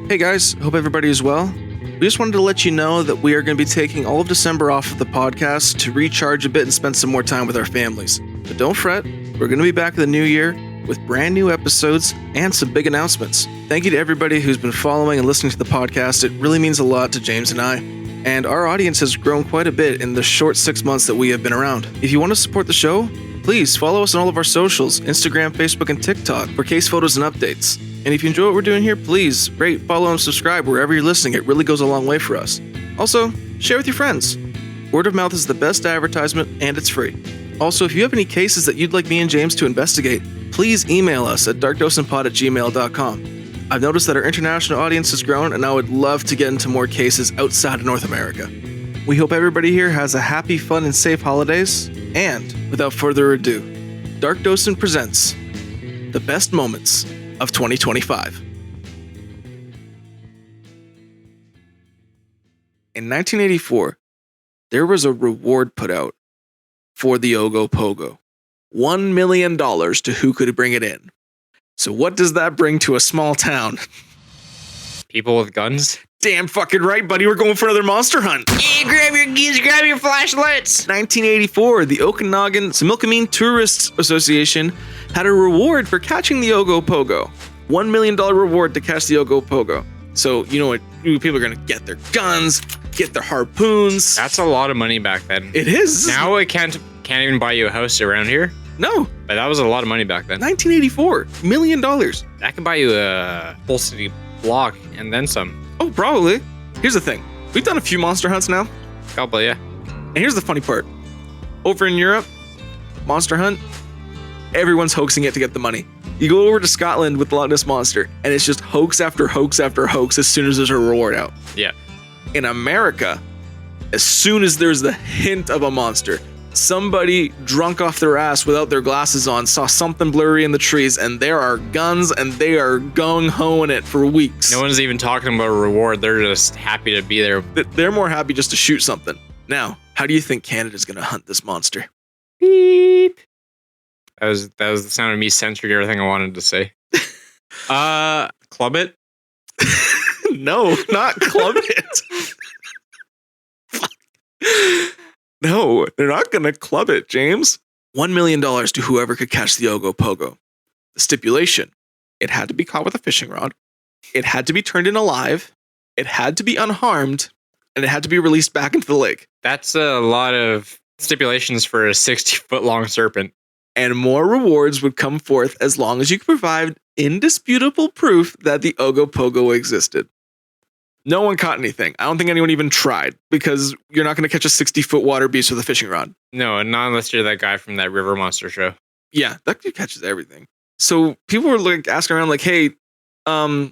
Hey guys, hope everybody is well. We just wanted to let you know that we are going to be taking all of December off of the podcast to recharge a bit and spend some more time with our families. But don't fret, we're going to be back in the new year with brand new episodes and some big announcements. Thank you to everybody who's been following and listening to the podcast. It really means a lot to James and I. And our audience has grown quite a bit in the short 6 months that we have been around. If you want to support the show, please follow us on all of our socials, Instagram, Facebook, and TikTok for case photos and updates. And if you enjoy what we're doing here, please rate, follow, and subscribe wherever you're listening. It really goes a long way for us. Also, share with your friends. Word of mouth is the best advertisement, and it's free. Also, if you have any cases that you'd like me and James to investigate, please email us at darkdocentpod@gmail.com. I've noticed that our international audience has grown, and I would love to get into more cases outside of North America. We hope everybody here has a happy, fun, and safe holidays. And, without further ado, Dark Docent presents the best moments of 2025. In 1984, there was a reward put out for the Ogopogo. $1 million to who could bring it in. So what does that bring to a small town? People with guns? Damn fucking right, buddy. We're going for another monster hunt. Hey, grab your geese, grab your flashlights. 1984, the Okanagan Similkameen Tourists Association had a reward for catching the Ogopogo. $1 million reward to catch the Ogopogo. So, you know what? People are going to get their guns, get their harpoons. That's a lot of money back then. It is. Now it can't even buy you a house around here. No. But that was a lot of money back then. 1984, $1 million. That could buy you a full city block and then some. Oh, probably. Here's the thing. We've done a few monster hunts now. Couple, yeah. And here's the funny part. Over in Europe, monster hunt, everyone's hoaxing it to get the money. You go over to Scotland with the Loch Ness Monster, and it's just hoax after hoax after hoax as soon as there's a reward out. Yeah. In America, as soon as there's the hint of a monster, somebody drunk off their ass without their glasses on saw something blurry in the trees, and there are guns, and they are gung-hoing it for weeks. No one's even talking about a reward. They're just happy to be there. They're more happy just to shoot something. Now, how do you think Canada's going to hunt this monster? Beep. That was the sound of me censoring everything I wanted to say. Club it? No, not club it. No, they're not going to club it, James. $1 million to whoever could catch the Ogopogo. The stipulation: it had to be caught with a fishing rod, it had to be turned in alive, it had to be unharmed, and it had to be released back into the lake. That's a lot of stipulations for a 60-foot long serpent. And more rewards would come forth as long as you could provide indisputable proof that the Ogopogo existed. No one caught anything. I don't think anyone even tried, because you're not going to catch a 60-foot water beast with a fishing rod. No, not unless you're that guy from that River Monster show. Yeah, that dude catches everything. So people were like asking around like, hey, no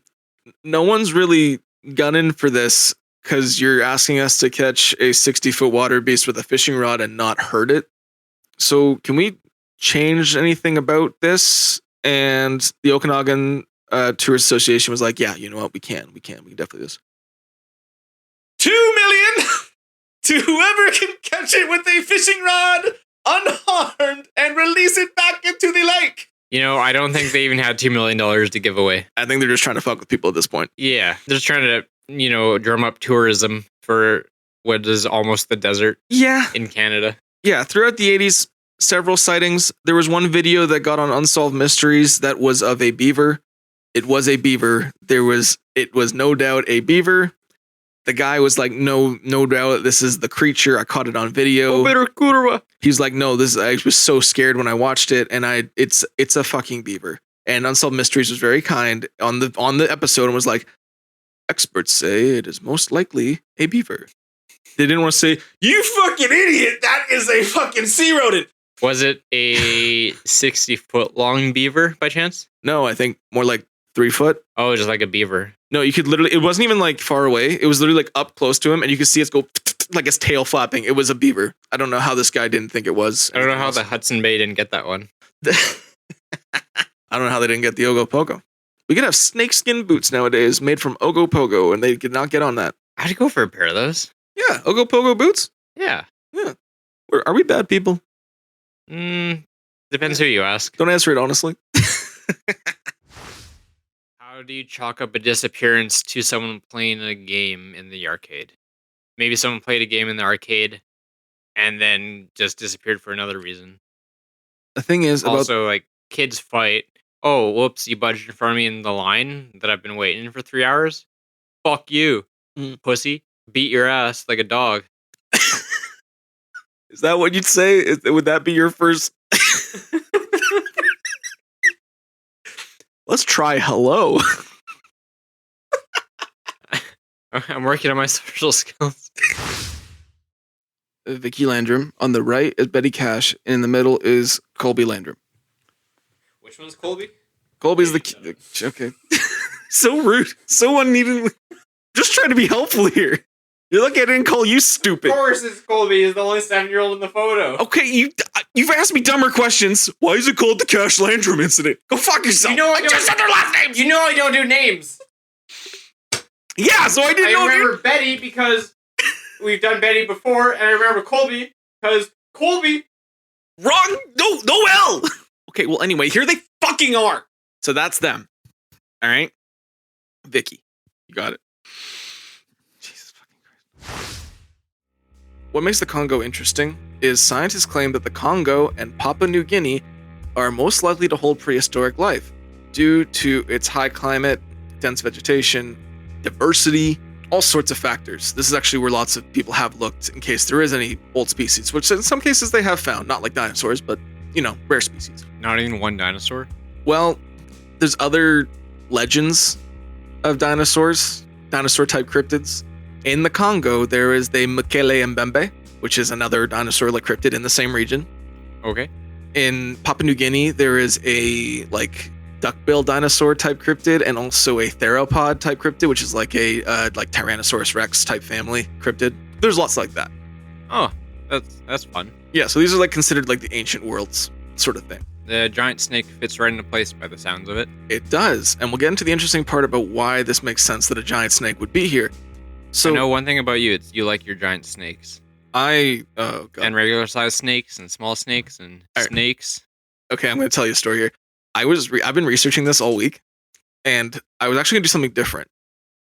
one's really gunning for this because you're asking us to catch a 60-foot water beast with a fishing rod and not hurt it. So can we change anything about this? And the Okanagan Tourist Association was like, yeah, you know what? We can definitely do this. $2 million to whoever can catch it with a fishing rod unharmed and release it back into the lake. You know, I don't think they even had $2 million to give away. I think they're just trying to fuck with people at this point. Yeah, they're just trying to, drum up tourism for what is almost the desert. Yeah. In Canada. Yeah, throughout the 80s, several sightings. There was one video that got on Unsolved Mysteries that was of a beaver. It was a beaver. It was no doubt a beaver. The guy was like, no doubt, this is the creature. I caught it on video. He's like, no, I was so scared when I watched it, and it's a fucking beaver. And Unsolved Mysteries was very kind on the episode and was like, experts say it is most likely a beaver. They didn't want to say, you fucking idiot, that is a fucking sea rodent. Was it a 60-foot long beaver by chance? No, I think more like 3 foot. Oh, just like a beaver. No, you could literally, it wasn't even like far away. It was literally like up close to him, and you could see it go like its tail flapping. It was a beaver. I don't know how this guy didn't think it was. I don't know how the Hudson Bay didn't get that one. I don't know how they didn't get the Ogopogo. We could have snakeskin boots nowadays made from Ogopogo, and they could not get on that. I'd go for a pair of those. Yeah, Ogopogo boots? Yeah. Yeah. Are we bad people? Depends who you ask. Don't answer it honestly. How How do you chalk up a disappearance to someone playing a game in the arcade? Maybe someone played a game in the arcade and then just disappeared for another reason. The thing is about Also, like kids fight. Oh, whoops! You budged in front of me in the line that I've been waiting for 3 hours. Fuck you, Mm. pussy! Beat your ass like a dog. Is that what you'd say? Would that be your first? Let's try hello. I'm working on my social skills. Vicky Landrum. On the right is Betty Cash. And in the middle is Colby Landrum. Which one's Colby? Colby's okay. So rude. So unneeded. Just trying to be helpful here. You're lucky I didn't call you stupid. Of course, it's Colby. He's the only 7-year-old in the photo. Okay, you've asked me dumber questions. Why is it called the Cash Landrum incident? Go fuck yourself. You know I just said their last names. You know I don't do names. Yeah, so I didn't know. I remember Betty because we've done Betty before, and I remember Colby because Colby. Wrong. No L. Okay, well anyway, here they fucking are. So that's them. All right, Vicky, you got it. Jesus fucking Christ. What makes the Congo interesting is scientists claim that the Congo and Papua New Guinea are most likely to hold prehistoric life due to its high climate, dense vegetation, diversity, all sorts of factors. This is actually where lots of people have looked in case there is any old species, which in some cases they have found, not like dinosaurs, but, rare species. Not even one dinosaur? Well, there's other legends of dinosaurs, dinosaur-type cryptids. In the Congo, there is the Mekele Mbembe, which is another dinosaur-like cryptid in the same region. Okay. In Papua New Guinea, there is a duck-billed dinosaur-type cryptid, and also a theropod-type cryptid, which is like a Tyrannosaurus Rex-type family cryptid. There's lots like that. Oh, that's fun. Yeah, so these are considered the ancient worlds sort of thing. The giant snake fits right into place by the sounds of it. It does, and we'll get into the interesting part about why this makes sense that a giant snake would be here. So I know one thing about you, it's you like your giant snakes. Oh god. And regular sized snakes and small snakes and snakes. Okay, I'm going to tell you a story here. I've been researching this all week, and I was actually going to do something different,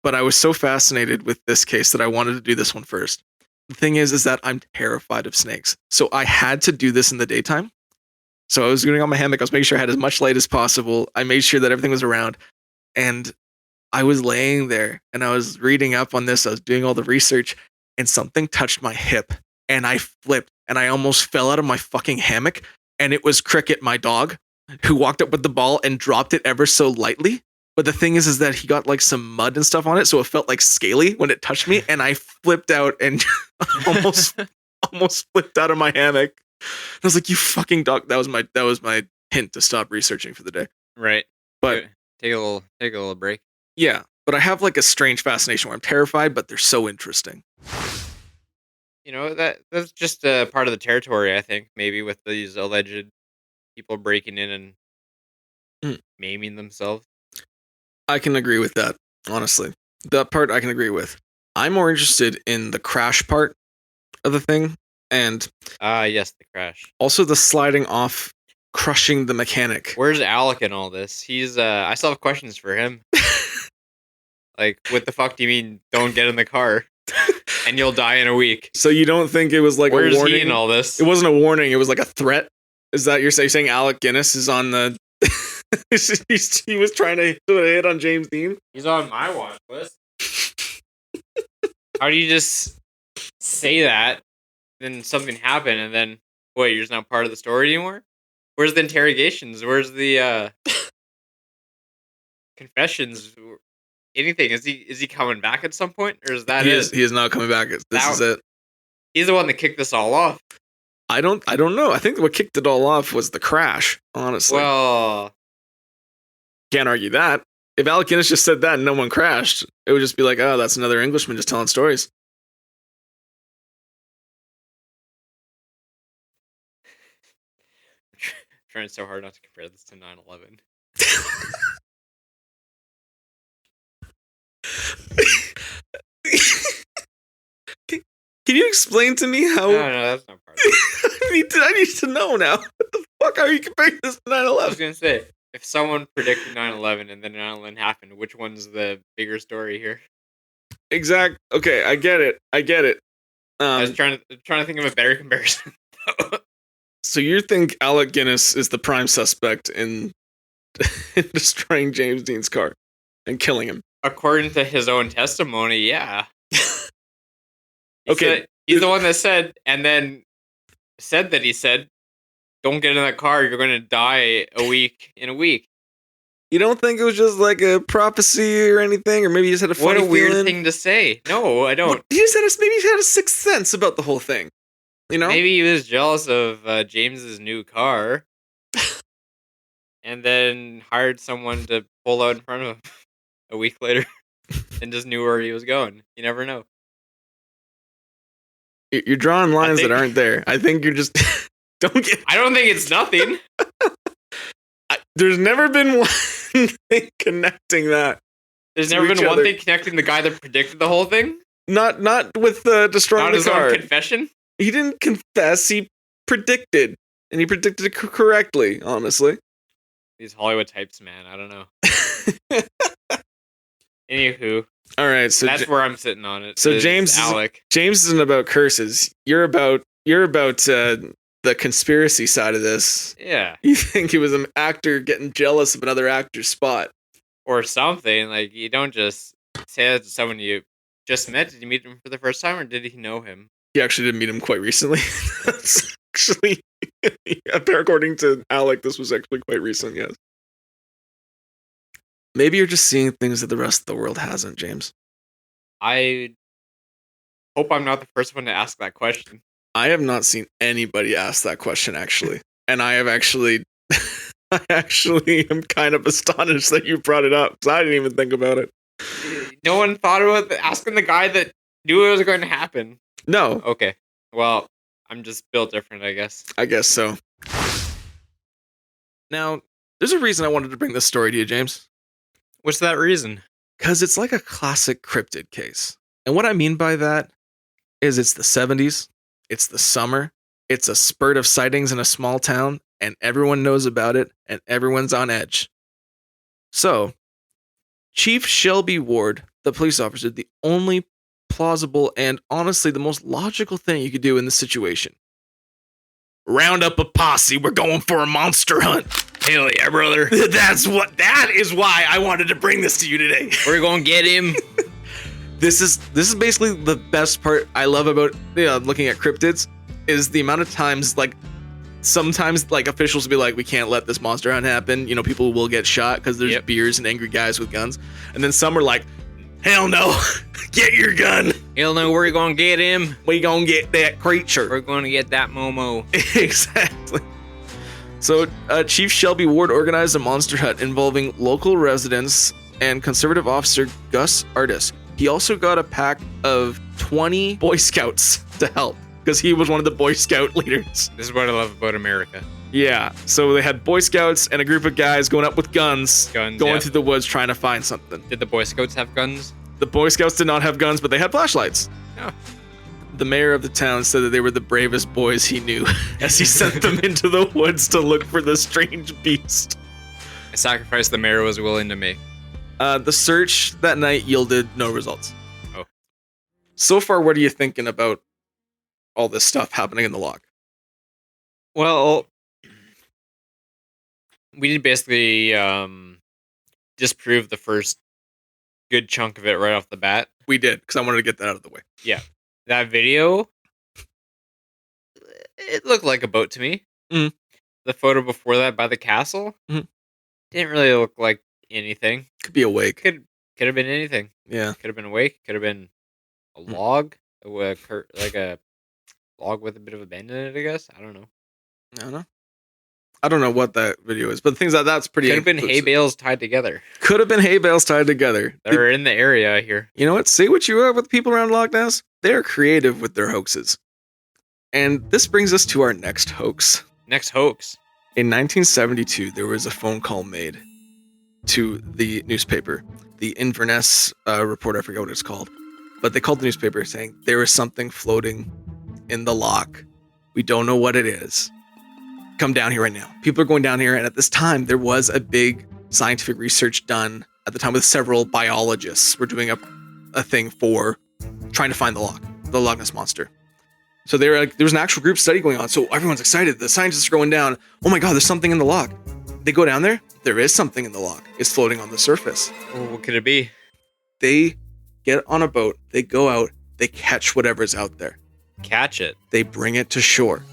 but I was so fascinated with this case that I wanted to do this one first. The thing is that I'm terrified of snakes, so I had to do this in the daytime. So I was doing on my hammock. I was making sure I had as much light as possible. I made sure that everything was around, and I was laying there and I was reading up on this. I was doing all the research, and something touched my hip, and I flipped, and I almost fell out of my fucking hammock. And it was Cricket, my dog, who walked up with the ball and dropped it ever so lightly. But the thing is that he got some mud and stuff on it, so it felt scaly when it touched me, and I flipped out and almost flipped out of my hammock. I was like, "You fucking dog!" That was my hint to stop researching for the day. Right, but take a little break. Yeah, but I have a strange fascination where I'm terrified, but they're so interesting. That's just a part of the territory, I think, maybe with these alleged people breaking in and maiming themselves. I can agree with that, honestly. That part I can agree with. I'm more interested in the crash part of the thing, and yes, the crash. Also the sliding off, crushing the mechanic. Where's Alec in all this? He's I still have questions for him. What the fuck do you mean don't get in the car? And you'll die in a week. So you don't think it was Where's a warning? He in all this? It wasn't a warning, it was a threat? Is that you're saying Alec Guinness is on the... he was trying to hit on James Dean? He's on my watch list. How do you just say that, then something happened, and then, wait, you're just not part of the story anymore? Where's the interrogations? Where's the confessions? Anything? Is he coming back at some point, or is that it? He is not coming back. This is it. He's the one that kicked this all off. I don't know. I think what kicked it all off was the crash, honestly. Well, can't argue that. If Alec Guinness just said that and no one crashed, it would just be oh, that's another Englishman just telling stories. Trying so hard not to compare this to 9/11. Can you explain to me how? No, that's not part of it. I need to know now. What the fuck are you comparing this to 9/11? I was gonna say If someone predicted 9/11 and then 9/11 happened, which one's the bigger story here? Okay, I get it. I was Um, trying to think of a better comparison. so you think Alec Guinness is the prime suspect in, in destroying James Dean's car and killing him? According to his own testimony, yeah. Okay. He's the one that said, and then said that he said, "Don't get in that car. You're going to die in a week." You don't think it was just like a prophecy or anything, or maybe he just had a What funny a weird feeling? thing to say. No, I don't. Maybe he had a sixth sense about the whole thing. You know? Maybe he was jealous of James's new car, and then hired someone to pull out in front of him a week later, and just knew where he was going. You never know. You're drawing lines that think- aren't there. I think you're just don't get. I don't think it's nothing. There's never been one thing connecting that. There's To never each been one other. thing connecting the guy that predicted the whole thing. Not with destroying Not the his car. own confession. He didn't confess. He predicted, and he predicted it correctly. Honestly. These Hollywood types, man. I don't know. Anywho, All right. So that's where I'm sitting on it. so is James is- Alec. James isn't about curses. You're about the conspiracy side of this. Yeah, You think he was an actor getting jealous of another actor's spot? or something. Like, you don't just say that to someone you just met. Did you meet him for the first time, or did he know him? He actually did meet him quite recently. That's actually, according to Alec, this was actually quite recent. Yes. Maybe you're just seeing things that the rest of the world hasn't, James. I hope I'm not the first one to ask that question. I have not seen anybody ask that question actually, and I have actually, I actually am kind of astonished that you brought it up because I didn't even think about it. No one thought about asking the guy that knew it was going to happen. No, Okay, well, I'm just built different, I guess. I guess so. Now, there's a reason I wanted to bring this story to you, James. What's that reason? Because it's like a classic cryptid case. And what I mean by that is it's the 70s, it's the summer, it's a spurt of sightings in a small town, and everyone knows about it, and everyone's on edge. So, Chief Shelby Ward, the police officer, the only plausible and honestly the most logical thing you could do in this situation. Round up a posse, we're going for a monster hunt. Hell yeah, brother. That is why I wanted to bring this to you today. We're going to get him. This is basically the best part I love about looking at cryptids is the amount of times sometimes officials will be like, we can't let this monster hunt happen. You know, people will get shot because there's beers and angry guys with guns. And then some are like, hell no, get your gun. Hell no, we're going to get him. We gonna get that creature. We're going to get that Momo. Exactly. So Chief Shelby Ward organized a monster hunt involving local residents and conservative officer Gus Artis. He also got a pack of 20 Boy Scouts to help because he was one of the Boy Scout leaders. This is what I love about America. Yeah, so they had Boy Scouts and a group of guys going up with guns going through the woods trying to find something. Did the Boy Scouts have guns? The Boy Scouts did not have guns, but they had flashlights. Oh. The mayor of the town said that they were the bravest boys he knew as he sent them into the woods to look for the strange beast. A sacrifice the mayor was willing to make. The search that night yielded no results. Oh. So far, what are you thinking about all this stuff happening in the lock? Well, we did basically disprove the first good chunk of it right off the bat. We did, because I wanted to get that out of the way. Yeah. That video, it looked like a boat to me. Mhm. The photo before that by the castle Mhm. didn't really look like anything. Could be a wake. Could have been anything. Yeah. Could have been a wake. Could have been a log, like a log with a bit of a bend in it. I guess I don't know. I don't know what that video is, but things like that's pretty. Could have been hay bales tied together. Could have been hay bales tied together. They're in the area here. You know what? Say what you will with people around Loch Ness. They're creative with their hoaxes. And this brings us to our next hoax. Next hoax. In 1972, there was a phone call made to the newspaper, the Inverness Report, I forget what it's called. But they called the newspaper saying, there is something floating in the loch. We don't know what it is. come down here right now. People are going down here. And at this time, there was a big scientific research done at the time with several biologists. Were doing a thing for trying to find the Loch Ness Monster. So they were like, there was an actual group study going on. So everyone's excited. The scientists are going down. Oh my God, there's something in the loch. They go down there. There is something in the loch. It's floating on the surface. Well, what could it be? They get on a boat. They go out. They catch whatever's out there. Catch it. They bring it to shore.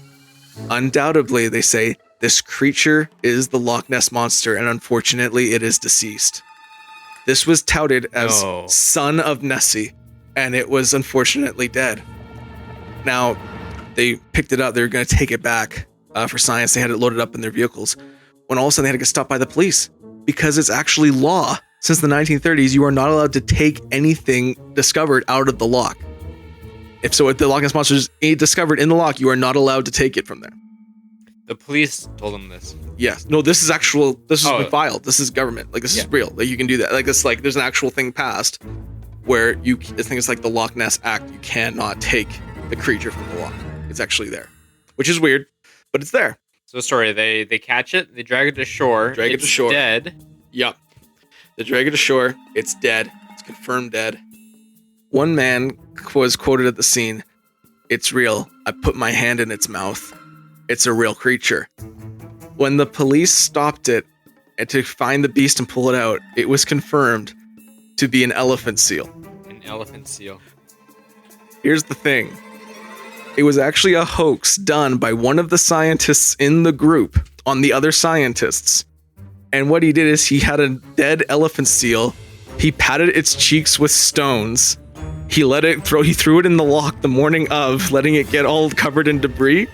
Undoubtedly, they say, this creature is the Loch Ness Monster, and unfortunately, it is deceased. This was touted as son of Nessie, and it was unfortunately dead. Now, they picked it up. They were going to take it back for science. They had it loaded up in their vehicles. When all of a sudden they had to get stopped by the police because it's actually law. Since the 1930s, you are not allowed to take anything discovered out of the loch. If the Loch Ness Monster is discovered in the loch, you are not allowed to take it from there. The police told them this. Yes. No, this is actual. This has been filed. This is government. Like, this is real. Like, you can do that. Like, it's like there's an actual thing passed where I think it's like the Loch Ness Act. You cannot take the creature from the loch. It's actually there, which is weird, but it's there. So sorry, they catch it, they drag it to shore. It's dead. Yep. They drag it to shore. It's dead. It's confirmed dead. One man was quoted at the scene. It's real. I put my hand in its mouth. It's a real creature. When the police stopped it and to find the beast and pull it out, it was confirmed to be an elephant seal. An elephant seal. Here's the thing. It was actually a hoax done by one of the scientists in the group on the other scientists. And what he did is he had a dead elephant seal. He patted its cheeks with stones. He threw it in the loch the morning of, letting it get all covered in debris,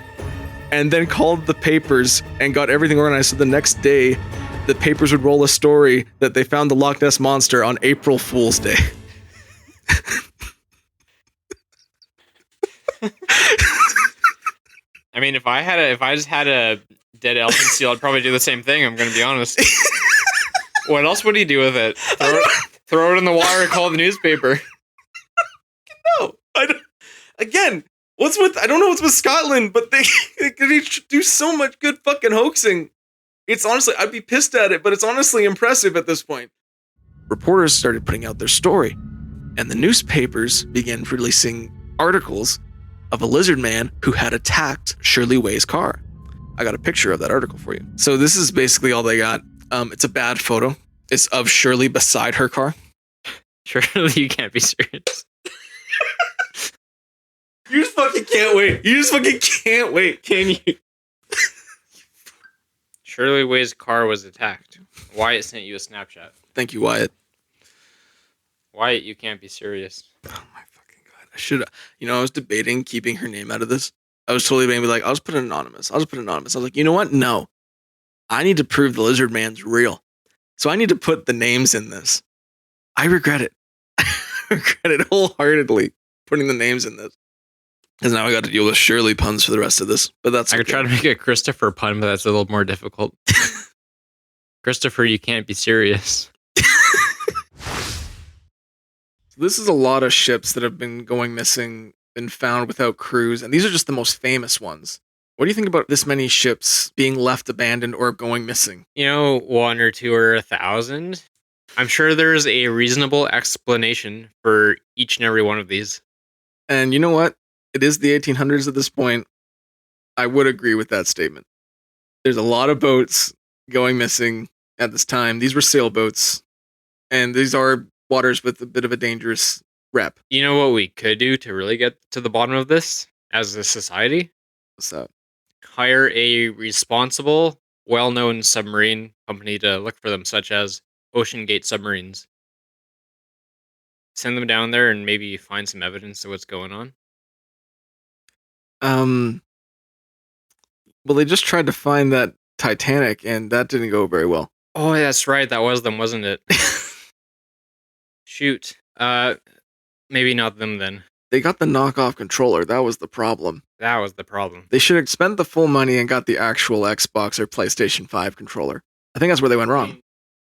and then called the papers and got everything organized. So the next day, the papers would roll a story that they found the Loch Ness Monster on April Fool's Day. I mean, if I just had a dead elephant seal, I'd probably do the same thing. I'm going to be honest. What else would he do with it? Throw it in the water and call the newspaper. No, again, I don't know what's with Scotland, but they do so much good fucking hoaxing. It's honestly, I'd be pissed at it, but it's honestly impressive at this point. Reporters started putting out their story, and the newspapers began releasing articles of a lizard man who had attacked Shirley Way's car. I got a picture of that article for you. So this is basically all they got. It's a bad photo. It's of Shirley beside her car. Surely you can't be serious. You just fucking can't wait. You just fucking can't wait, can you? Shirley Way's car was attacked. Wyatt sent you a Snapchat. Thank you, Wyatt. Wyatt, you can't be serious. Oh my fucking God. I should have, I was debating keeping her name out of this. I was totally being like, I'll just put it anonymous. I was like, you know what? No. I need to prove the lizard man's real. So I need to put the names in this. I regret it. I regret it wholeheartedly, putting the names in this. Because now I got to deal with Shirley puns for the rest of this. But that's I could try to make a Christopher pun, but that's a little more difficult. Christopher, you can't be serious. This is a lot of ships that have been going missing and found without crews, and these are just the most famous ones. What do you think about this many ships being left abandoned or going missing? One or two or 1,000. I'm sure there's a reasonable explanation for each and every one of these. And you know what? It is the 1800s at this point. I would agree with that statement. There's a lot of boats going missing at this time. These were sailboats, and these are waters with a bit of a dangerous rep. You know what we could do to really get to the bottom of this as a society? What's that? Hire a responsible, well-known submarine company to look for them, such as Ocean Gate Submarines. Send them down there and maybe find some evidence of what's going on. Well, they just tried to find that Titanic, and that didn't go very well. Oh, that's right. That was them, wasn't it? Shoot. Maybe not them then. They got the knockoff controller. That was the problem. That was the problem. They should have spent the full money and got the actual Xbox or PlayStation 5 controller. I think that's where they went wrong.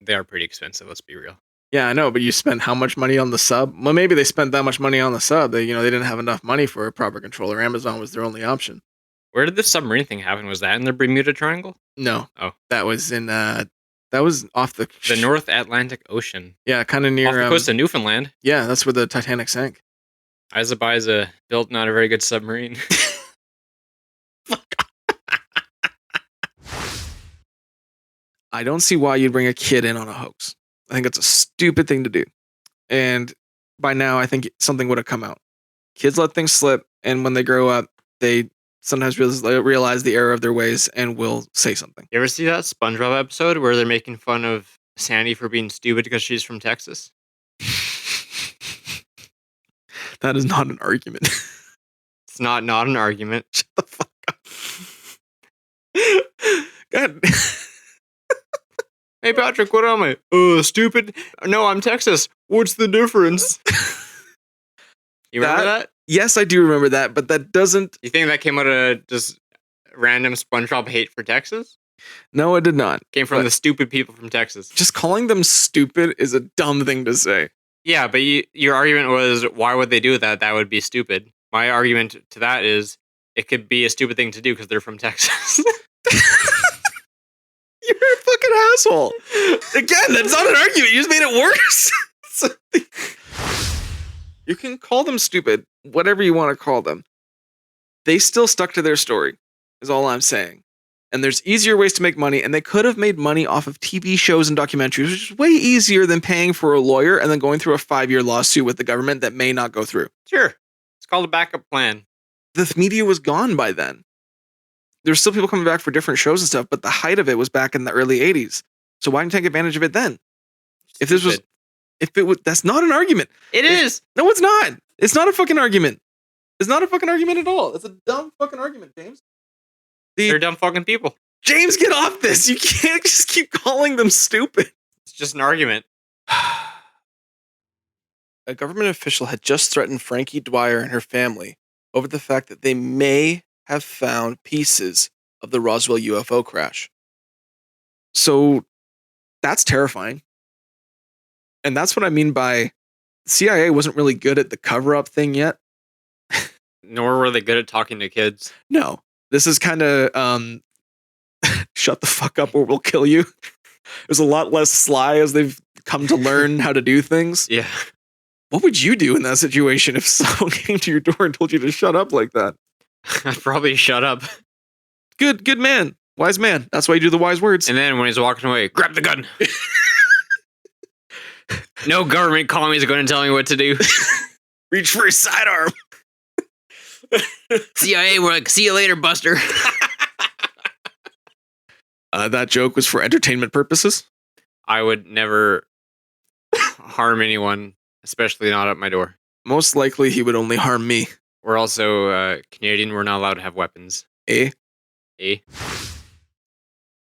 They are pretty expensive, let's be real. Yeah, I know, but you spent how much money on the sub? Well, maybe they spent that much money on the sub. They didn't have enough money for a proper controller. Amazon was their only option. Where did the submarine thing happen? Was that in the Bermuda Triangle? No. Oh. That was in that was off the North Atlantic Ocean. Yeah, kind of near off the coast of Newfoundland. Yeah, that's where the Titanic sank. Isa built not a very good submarine. I don't see why you'd bring a kid in on a hoax. I think it's a stupid thing to do. And by now, I think something would have come out. Kids let things slip, and when they grow up, they sometimes realize the error of their ways and will say something. You ever see that SpongeBob episode where they're making fun of Sandy for being stupid because she's from Texas? That is not an argument. It's not an argument. Shut the fuck up. God. Hey, Patrick, what am I? Stupid? No, I'm Texas. What's the difference? You remember that? Yes, I do remember that, but that doesn't... You think that came out of just random SpongeBob hate for Texas? No, it did not. Came from the stupid people from Texas. Just calling them stupid is a dumb thing to say. Yeah, but your argument was, why would they do that? That would be stupid. My argument to that is, it could be a stupid thing to do because they're from Texas. You're a fucking asshole. Again, that's not an argument. You just made it worse. You can call them stupid, whatever you want to call them. They still stuck to their story, is all I'm saying. And there's easier ways to make money, and they could have made money off of TV shows and documentaries, which is way easier than paying for a lawyer and then going through a 5-year lawsuit with the government that may not go through. Sure. It's called a backup plan. The media was gone by then. There's still people coming back for different shows and stuff, but the height of it was back in the early 80s. So why didn't you take advantage of it then? That's not an argument. It is. No, it's not. It's not a fucking argument. It's not a fucking argument at all. It's a dumb fucking argument, James. They're dumb fucking people. James, get off this. You can't just keep calling them stupid. It's just an argument. A government official had just threatened Frankie Dwyer and her family over the fact that they may have found pieces of the Roswell UFO crash. So that's terrifying. And that's what I mean by CIA wasn't really good at the cover-up thing yet. Nor were they good at talking to kids. No. This is kind of shut the fuck up or we'll kill you. There's a lot less sly as they've come to learn how to do things. Yeah. What would you do in that situation if someone came to your door and told you to shut up like that? I'd probably shut up. Good man. Wise man. That's why you do the wise words. And then when he's walking away, grab the gun. No government colony is going to tell me what to do. Reach for his sidearm. CIA, we're like, see you later, Buster. That joke was for entertainment purposes. I would never harm anyone, especially not at my door. Most likely he would only harm me. We're also Canadian. We're not allowed to have weapons.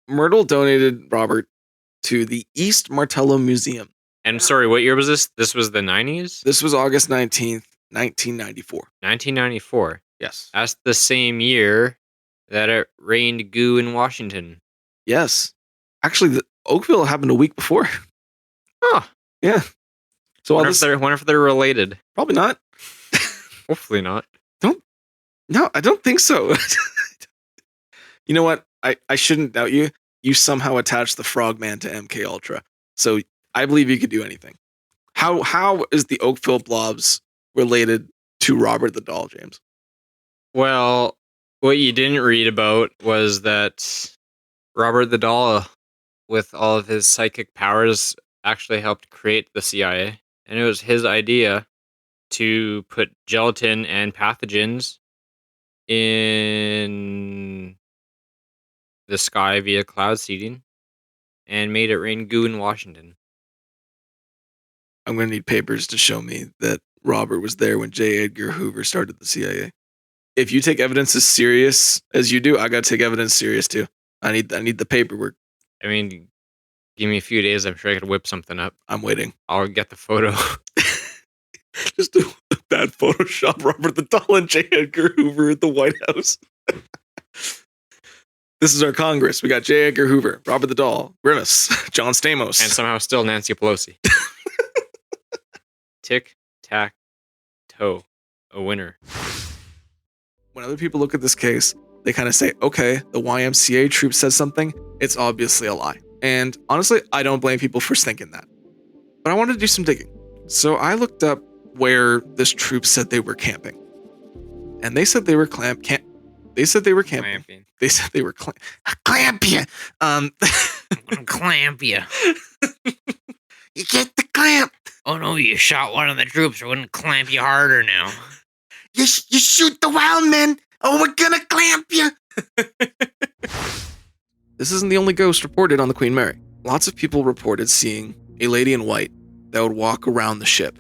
Myrtle donated Robert to the East Martello Museum. And sorry, what year was this? This was the 90s? This was August 19th, 1994. 1994. Yes. That's the same year that it rained goo in Washington. Yes. Actually, Oakville happened a week before. Oh. Yeah. So wonder if they're related. Probably not. Hopefully not. No, I don't think so. You know what? I shouldn't doubt you. You somehow attached the Frogman to MK Ultra. So I believe you could do anything. How is the Oakville Blobs related to Robert the Doll, James? Well, what you didn't read about was that Robert the Doll, with all of his psychic powers, actually helped create the CIA. And it was his idea to put gelatin and pathogens in the sky via cloud seeding and made it rain goo in Washington. I'm going to need papers to show me that Robert was there when J. Edgar Hoover started the CIA. If you take evidence as serious as you do, I got to take evidence serious too. I need the paperwork. I mean, give me a few days. I'm sure I could whip something up. I'm waiting. I'll get the photo. Just a bad Photoshop Robert the Doll and J. Edgar Hoover at the White House. This is our Congress. We got J. Edgar Hoover, Robert the Doll, Grimace, John Stamos. And somehow still Nancy Pelosi. Tic, tac, toe. A winner. When other people look at this case, They kind of say, okay, the YMCA troop says something. It's obviously a lie. And honestly, I don't blame people for thinking that. But I wanted to do some digging. So I looked up where this troop said they were camping. And they said they were camping. They said they were Clamping. clamp you. I'm gonna clamp you. You get the clamp. Oh no, you shot one of the troops. We're gonna clamp you harder now. You shoot the wild men. Oh, we're gonna clamp you. This isn't the only ghost reported on the Queen Mary. Lots of people reported seeing a lady in white that would walk around the ship.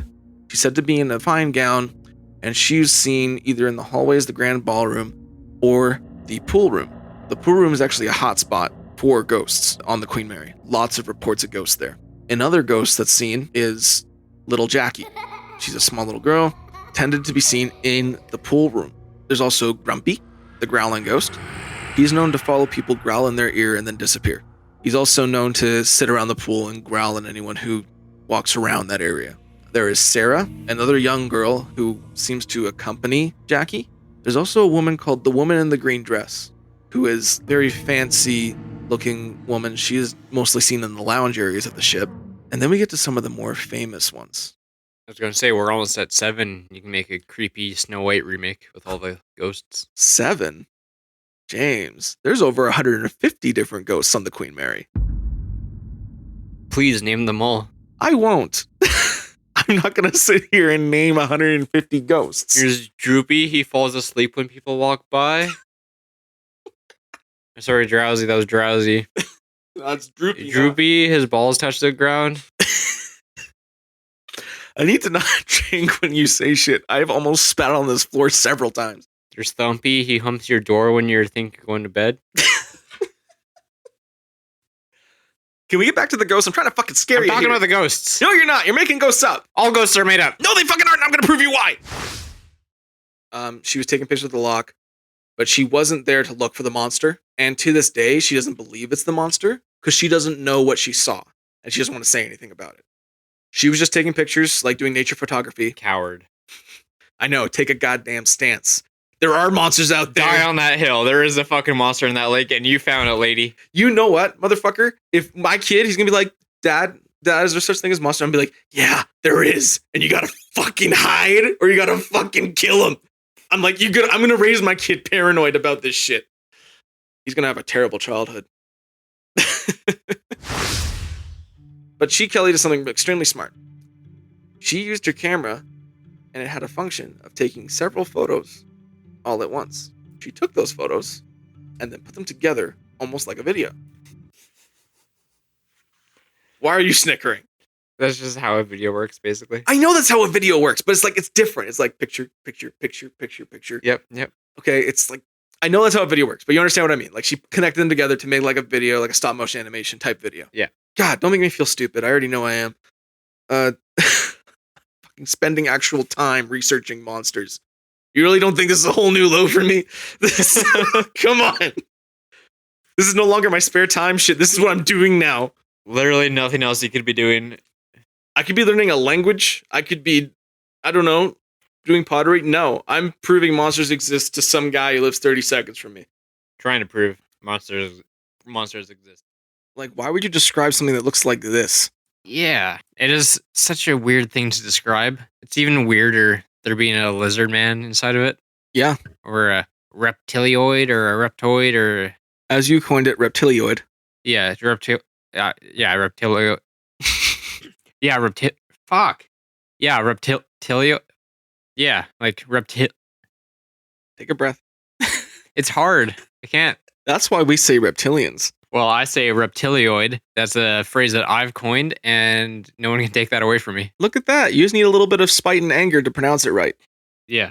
She's said to be in a fine gown, and she was seen either in the hallways, the grand ballroom, or the pool room. The pool room is actually a hotspot for ghosts on the Queen Mary. Lots of reports of ghosts there. Another ghost that's seen is little Jackie. She's a small little girl, tended to be seen in the pool room. There's also Grumpy, the growling ghost. He's known to follow people, growl in their ear, and then disappear. He's also known to sit around the pool and growl at anyone who walks around that area. There is Sarah, another young girl who seems to accompany Jackie. There's also a woman called the Woman in the Green Dress, who is a very fancy looking woman. She is mostly seen in the lounge areas of the ship. And then we get to some of the more famous ones. I was gonna say we're almost at 7. You can make a creepy Snow White remake with all the ghosts. 7? James, there's over 150 different ghosts on the Queen Mary. Please name them all. I won't. I'm not going to sit here and name 150 ghosts. Here's Droopy. He falls asleep when people walk by. Sorry, Drowsy. That was Drowsy. That's Droopy. Droopy, his balls touch the ground. I need to not drink when you say shit. I've almost spat on this floor several times. There's Thumpy. He humps your door when you're thinking of going to bed. Can we get back to the ghosts? I'm trying to fucking scare I'm you. talking here. about the ghosts. No, you're not. You're making ghosts up. All ghosts are made up. No, they fucking aren't. I'm going to prove you why. She was taking pictures of the lock, but she wasn't there to look for the monster. And to this day, she doesn't believe it's the monster because she doesn't know what she saw. And she doesn't want to say anything about it. She was just taking pictures, like doing nature photography. Coward. I know. Take a goddamn stance. There are monsters out there. Die on that hill. There is a fucking monster in that lake, and you found it, lady. You know what, motherfucker? If my kid, he's going to be like, Dad, is there such thing as monster? I'm going to be like, yeah, there is. And you got to fucking hide or you got to fucking kill him. I'm like, I'm going to raise my kid paranoid about this shit. He's going to have a terrible childhood. But Kelly did something extremely smart. She used her camera and it had a function of taking several photos all at once. She took those photos and then put them together almost like a video. Why are you snickering? That's just how a video works, basically. I know that's how a video works, but it's different. It's like picture. Yep. Okay, it's like, I know that's how a video works, but you understand what I mean. Like she connected them together to make like a video, like a stop motion animation type video. Yeah. God, don't make me feel stupid. I already know I am. Fucking spending actual time researching monsters. You really don't think this is a whole new low for me? Come on. This is no longer my spare time shit. This is what I'm doing now. Literally nothing else you could be doing. I could be learning a language. I could be, I don't know, doing pottery. No, I'm proving monsters exist to some guy who lives 30 seconds from me. Trying to prove monsters exist. Like, why would you describe something that looks like this? Yeah, it is such a weird thing to describe. It's even weirder there being a lizard man inside of it. Yeah. Or a reptilioid or a reptoid or... As you coined it, reptilioid. Yeah, reptilioid. Yeah, fuck. Yeah, reptilio. Yeah, like reptil. Take a breath. It's hard. I can't. That's why we say reptilians. Well, I say reptilioid. That's a phrase that I've coined, and no one can take that away from me. Look at that. You just need a little bit of spite and anger to pronounce it right. Yeah.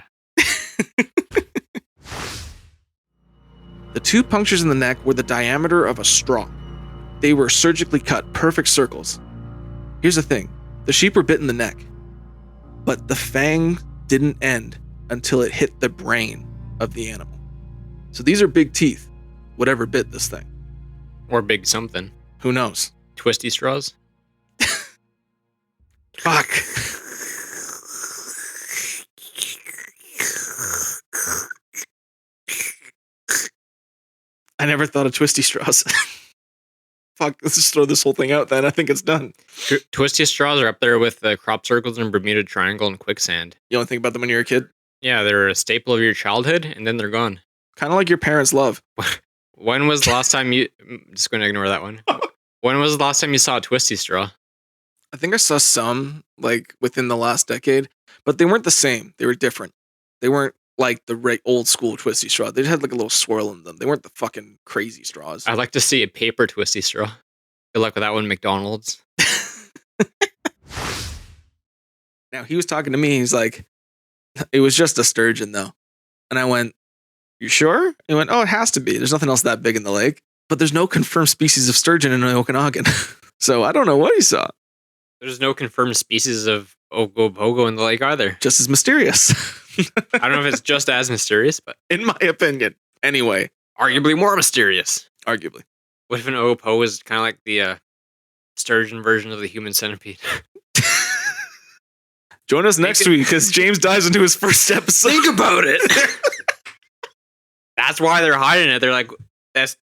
The 2 punctures in the neck were the diameter of a straw. They were surgically cut, perfect circles. Here's the thing. The sheep were bit in the neck, but the fang didn't end until it hit the brain of the animal. So these are big teeth, whatever bit this thing. Or big something. Who knows? Twisty straws? Fuck. I never thought of twisty straws. Fuck, let's just throw this whole thing out then. I think it's done. Twisty straws are up there with the crop circles and Bermuda Triangle and quicksand. You don't think about them when you're a kid? Yeah, they're a staple of your childhood, and then they're gone. Kind of like your parents' love. When was the last time you... Just going to ignore that one. When was the last time you saw a twisty straw? I think I saw some, like, within the last decade, but they weren't the same. They were different. They weren't like the old school twisty straw. They just had like a little swirl in them. They weren't the fucking crazy straws. I'd like to see a paper twisty straw. Good luck with that one, McDonald's. Now, he was talking to me. He's like, it was just a sturgeon, though. And I went, you sure? He went, oh, it has to be. There's nothing else that big in the lake. But there's no confirmed species of sturgeon in Okanagan. So I don't know what he saw. There's no confirmed species of Ogopogo in the lake either. Just as mysterious. I don't know if it's just as mysterious, but... In my opinion. Anyway. Arguably more mysterious. Arguably. What if an Ogopogo is kind of like the sturgeon version of the human centipede? Join us next week as James dives into his first episode. Think about it. That's why they're hiding it. They're like,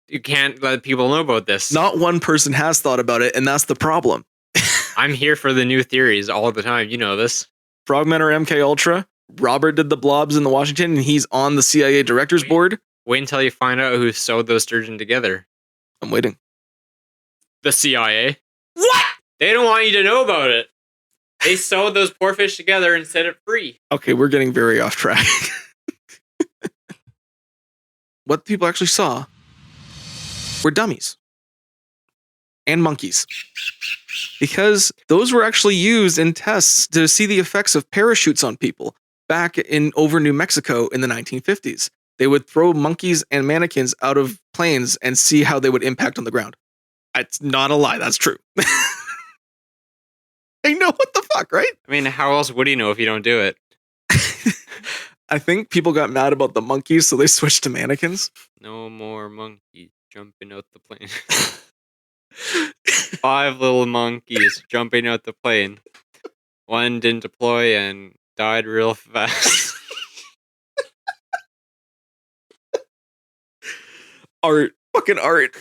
you can't let people know about this. Not one person has thought about it, and that's the problem. I'm here for the new theories all the time. You know this. Frogmen are MK Ultra. Robert did the blobs in the Washington, and he's on the CIA director's board. Wait until you find out who sewed those sturgeon together. I'm waiting. The CIA. What? They don't want you to know about it. They sewed those poor fish together and set it free. Okay, we're getting very off track. What people actually saw were dummies and monkeys. Because those were actually used in tests to see the effects of parachutes on people back over New Mexico in the 1950s. They would throw monkeys and mannequins out of planes and see how they would impact on the ground. It's not a lie. That's true. I know, what the fuck, right? I mean, how else would he know if you don't do it? I think people got mad about the monkeys, so they switched to mannequins. No more monkeys jumping out the plane. 5 little monkeys jumping out the plane. One didn't deploy and died real fast. Art. Fucking art.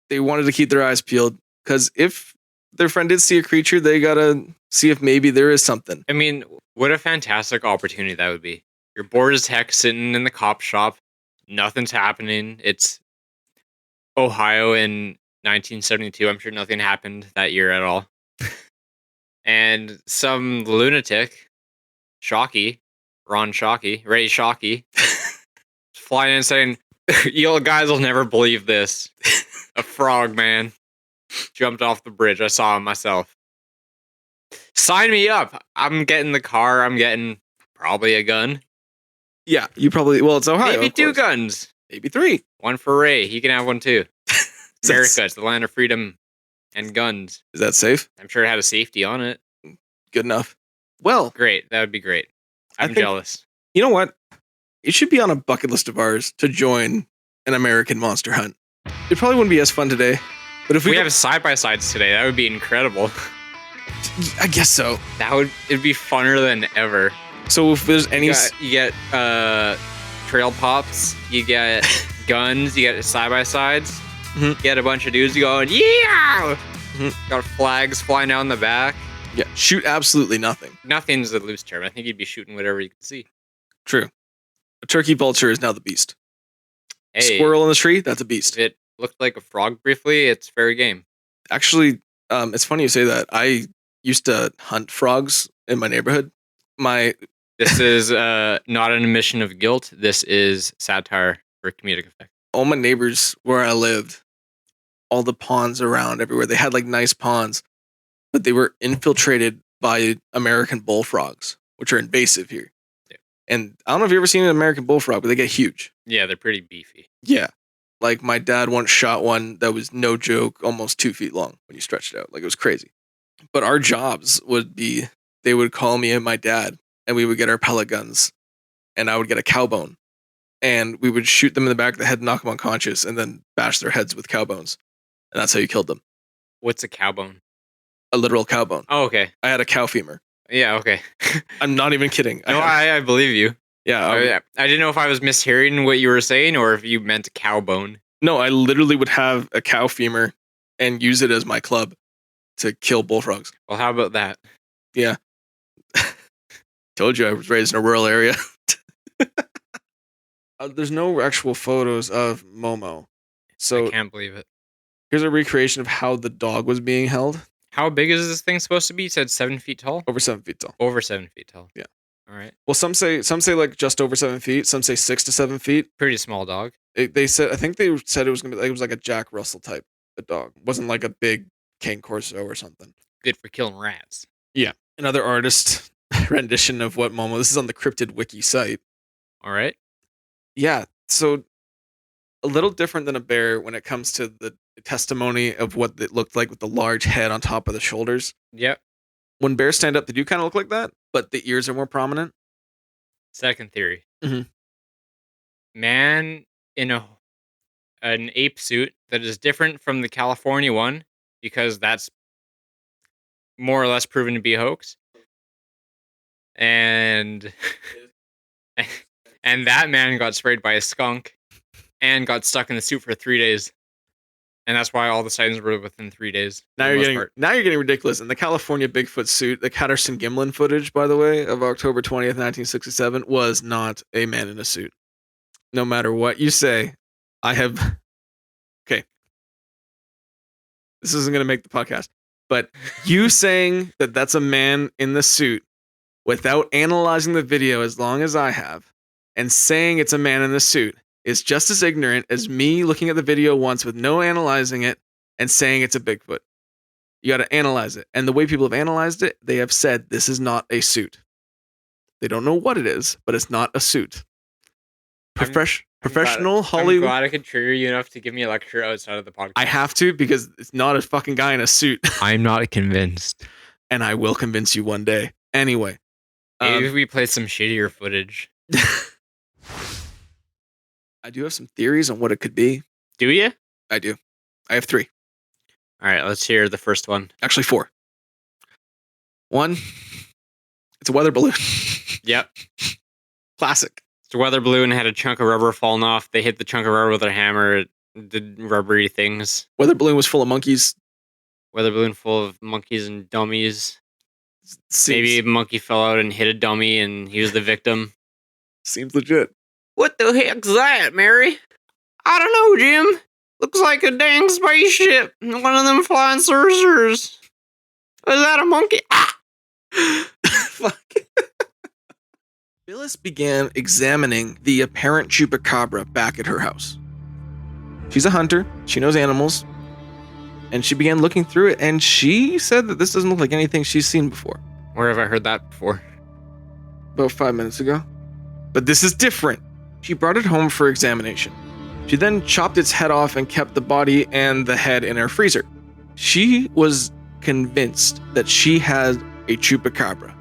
They wanted to keep their eyes peeled, because if their friend did see a creature, they gotta see if maybe there is something. I mean, what a fantastic opportunity that would be. You're bored as heck sitting in the cop shop. Nothing's happening. It's Ohio in 1972. I'm sure nothing happened that year at all. And some lunatic, Ray Shockey, flying in and saying, you guys will never believe this. A frog man jumped off the bridge. I saw him myself. Sign me up. I'm getting the car. I'm getting probably a gun. Yeah, you probably... Well, it's Ohio. Maybe 2 guns. Maybe 3. One for Ray. He can have one too. America. It's the land of freedom and guns. Is that safe? I'm sure it had a safety on it. Good enough. Well... Great. That would be great. I'm jealous. You know what? It should be on a bucket list of ours to join an American monster hunt. It probably wouldn't be as fun today, but if we have side-by-sides today, that would be incredible. I guess so. It'd be funner than ever. So if there's any... You get trail pops, you get guns, you get side-by-sides, mm-hmm. You get a bunch of dudes going, yeah! Mm-hmm. Got flags flying down the back. Yeah, shoot absolutely nothing. Nothing's a loose term. I think you'd be shooting whatever you can see. True. A turkey vulture is now the beast. Hey, squirrel in the tree, that's a beast. If it looked like a frog briefly, it's fair game. Actually, it's funny you say that. I used to hunt frogs in my neighborhood. This is not an admission of guilt. This is satire for comedic effect. All my neighbors where I lived, all the ponds around everywhere, they had like nice ponds, but they were infiltrated by American bullfrogs, which are invasive here. Yeah. And I don't know if you've ever seen an American bullfrog, but they get huge. Yeah, they're pretty beefy. Yeah. Like my dad once shot one that was, no joke, almost 2 feet long when you stretched it out. Like it was crazy. But our jobs would be, they would call me and my dad, and we would get our pellet guns, and I would get a cow bone, and we would shoot them in the back of the head, knock them unconscious, and then bash their heads with cow bones. And that's how you killed them. What's a cow bone? A literal cow bone. Oh, okay. I had a cow femur. Yeah, okay. I'm not even kidding. No, I believe you. Yeah. I didn't know if I was mishearing what you were saying or if you meant cow bone. No, I literally would have a cow femur and use it as my club to kill bullfrogs. Well, how about that? Yeah. Told you I was raised in a rural area. There's no actual photos of Momo. So I can't believe it. here's a recreation of how the dog was being held. How big is this thing supposed to be? You said 7 feet tall? Over 7 feet tall. Over 7 feet tall. Yeah. All right. Well, some say like just over 7 feet. Some say 6 to 7 feet. Pretty small dog. I think they said it was gonna be, it was like a Jack Russell type of dog. It wasn't like a big Cane Corso or something. Good for killing rats. Yeah. Another artist rendition of what Momo. This is on the Cryptid Wiki site. All right. Yeah. So a little different than a bear when it comes to the testimony of what it looked like with the large head on top of the shoulders. Yep. When bears stand up, they do kind of look like that, but the ears are more prominent. Second theory. Mhm. Man in an ape suit that is different from the California one because that's more or less proven to be a hoax. And and that man got sprayed by a skunk and got stuck in the suit for 3 days. And that's why all the sightings were within 3 days. Now you're getting ridiculous. In the California Bigfoot suit, the Catterson Gimlin footage, by the way, of October 20th, 1967, was not a man in a suit. No matter what you say, I have. Okay. This isn't going to make the podcast, but you saying that that's a man in the suit without analyzing the video as long as I have and saying it's a man in the suit is just as ignorant as me looking at the video once with no analyzing it and saying it's a Bigfoot. You got to analyze it. And the way people have analyzed it, they have said this is not a suit. They don't know what it is, but it's not a suit. Professional Hollywood. I'm glad I could trigger you enough to give me a lecture outside of the podcast. I have to because it's not a fucking guy in a suit. I'm not convinced. And I will convince you one day. Anyway. Maybe if we play some shittier footage. I do have some theories on what it could be. Do you? I do. I have 3. All right, let's hear the first one. Actually, 4. 1, it's a weather balloon. Yep. Classic. It's a weather balloon, had a chunk of rubber falling off. They hit the chunk of rubber with their hammer. It did rubbery things. Weather balloon was full of monkeys. Weather balloon full of monkeys and dummies. Seems, Maybe a monkey fell out and hit a dummy and he was the victim. Seems legit. What the heck's that, Mary? I don't know, Jim. Looks like a dang spaceship. One of them flying saucers. Is that a monkey? Ah! Fuck. Phyllis began examining the apparent chupacabra back at her house. She's a hunter. She knows animals. And she began looking through it, and she said that this doesn't look like anything she's seen before. Where have I heard that before? About 5 minutes ago. But this is different. She brought it home for examination. She then chopped its head off and kept the body and the head in her freezer. She was convinced that she had a chupacabra.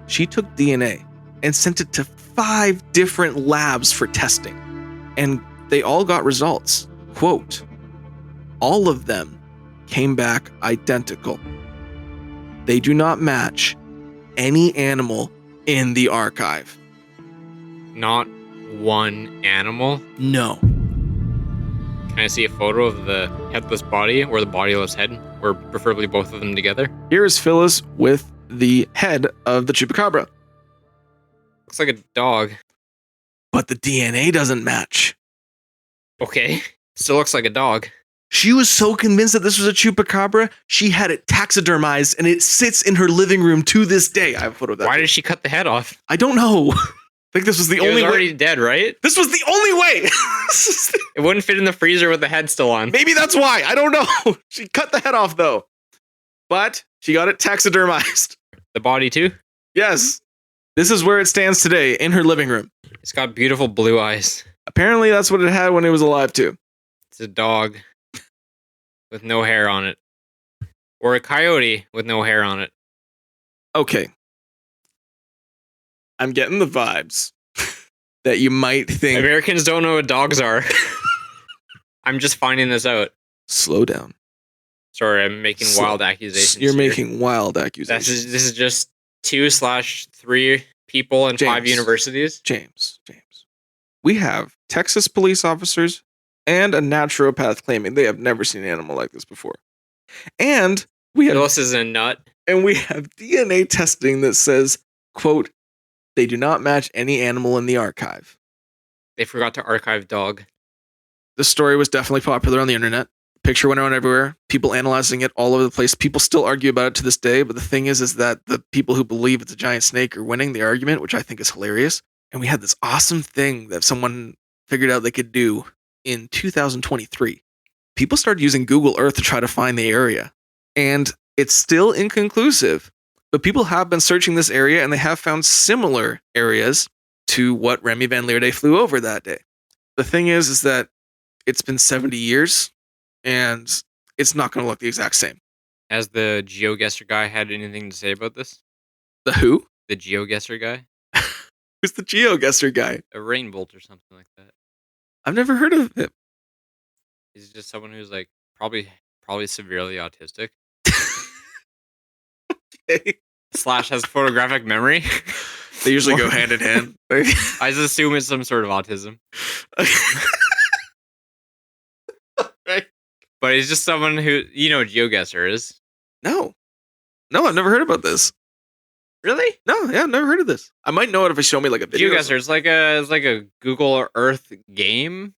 She took DNA and sent it to 5 different labs for testing. And they all got results. Quote, all of them came back identical. They do not match any animal in the archive. Not one animal? No. Can I see a photo of the headless body or the bodiless head? Or preferably both of them together? Here is Phyllis with the head of the chupacabra. Looks like a dog. But the DNA doesn't match. Okay. Still looks like a dog. She was so convinced that this was a chupacabra, she had it taxidermized and it sits in her living room to this day. I have a photo of that. Why did she cut the head off? I don't know. I think this was the only way. It was already dead, right? This was the only way. It wouldn't fit in the freezer with the head still on. Maybe that's why. I don't know. She cut the head off though. But she got it taxidermized. The body too? Yes. This is where it stands today in her living room. It's got beautiful blue eyes. Apparently that's what it had when it was alive too. It's a dog with no hair on it. Or a coyote with no hair on it. Okay. I'm getting the vibes that you might think. Americans don't know what dogs are. I'm just finding this out. Slow down. Sorry, I'm making wild accusations. You're here. making wild accusations. This is just 2/3 people and 5 James. universities. James. We have Texas police officers and a naturopath claiming they have never seen an animal like this before. And we have Phyllis is a nut. And we have DNA testing that says, quote, they do not match any animal in the archive. They forgot to archive dog. The story was definitely popular on the internet. Picture went around everywhere. People analyzing it all over the place. People still argue about it to this day. But the thing is that the people who believe it's a giant snake are winning the argument, which I think is hilarious. And we had this awesome thing that someone figured out they could do in 2023. People started using Google Earth to try to find the area. And it's still inconclusive. But people have been searching this area and they have found similar areas to what Remy Van Lierde flew over that day. The thing is that it's been 70 years and it's not going to look the exact same. Has the GeoGuessr guy had anything to say about this? The who? The GeoGuessr guy? Who's the GeoGuessr guy? A Rainbolt or something like that. I've never heard of him. He's just someone who's like probably severely autistic. Okay. / has photographic memory. They usually go hand in hand. I just assume it's some sort of autism. Right. But he's just someone who, you know what GeoGuessr is. No, I've never heard about this. Really? No, yeah, I've never heard of this. I might know it if you show me like a video. GeoGuessr is like a Google Earth game.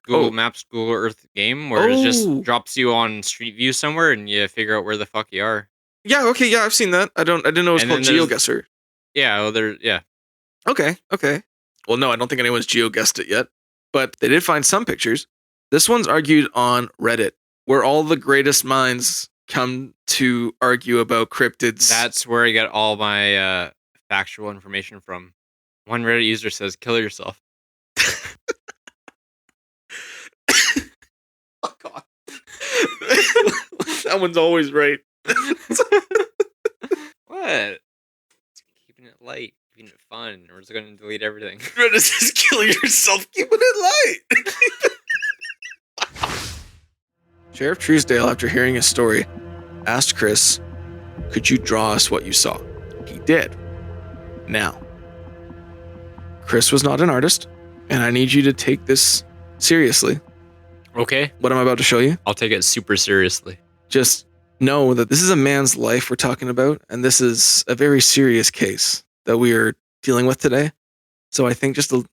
Google Maps, Google Earth game where it just drops you on Street View somewhere and you figure out where the fuck you are. Yeah, okay, yeah, I've seen that. I didn't know it was called GeoGuessr. Yeah, well, yeah. Okay. Well, no, I don't think anyone's GeoGuessed it yet, but they did find some pictures. This one's argued on Reddit, where all the greatest minds come to argue about cryptids. That's where I get all my factual information from. One Reddit user says, "Kill yourself." Oh, God. That one's always right. What? Keeping it light, keeping it fun. We're just going to delete everything. Reddit says, "Kill yourself, keeping it light." Sheriff Truesdale, after hearing his story, asked Chris, "Could you draw us what you saw?" He did. Now, Chris was not an artist, and I need you to take this seriously. Okay. What I'm about to show you. I'll take it super seriously. Just know that this is a man's life we're talking about, and this is a very serious case that we are dealing with today. So I think just a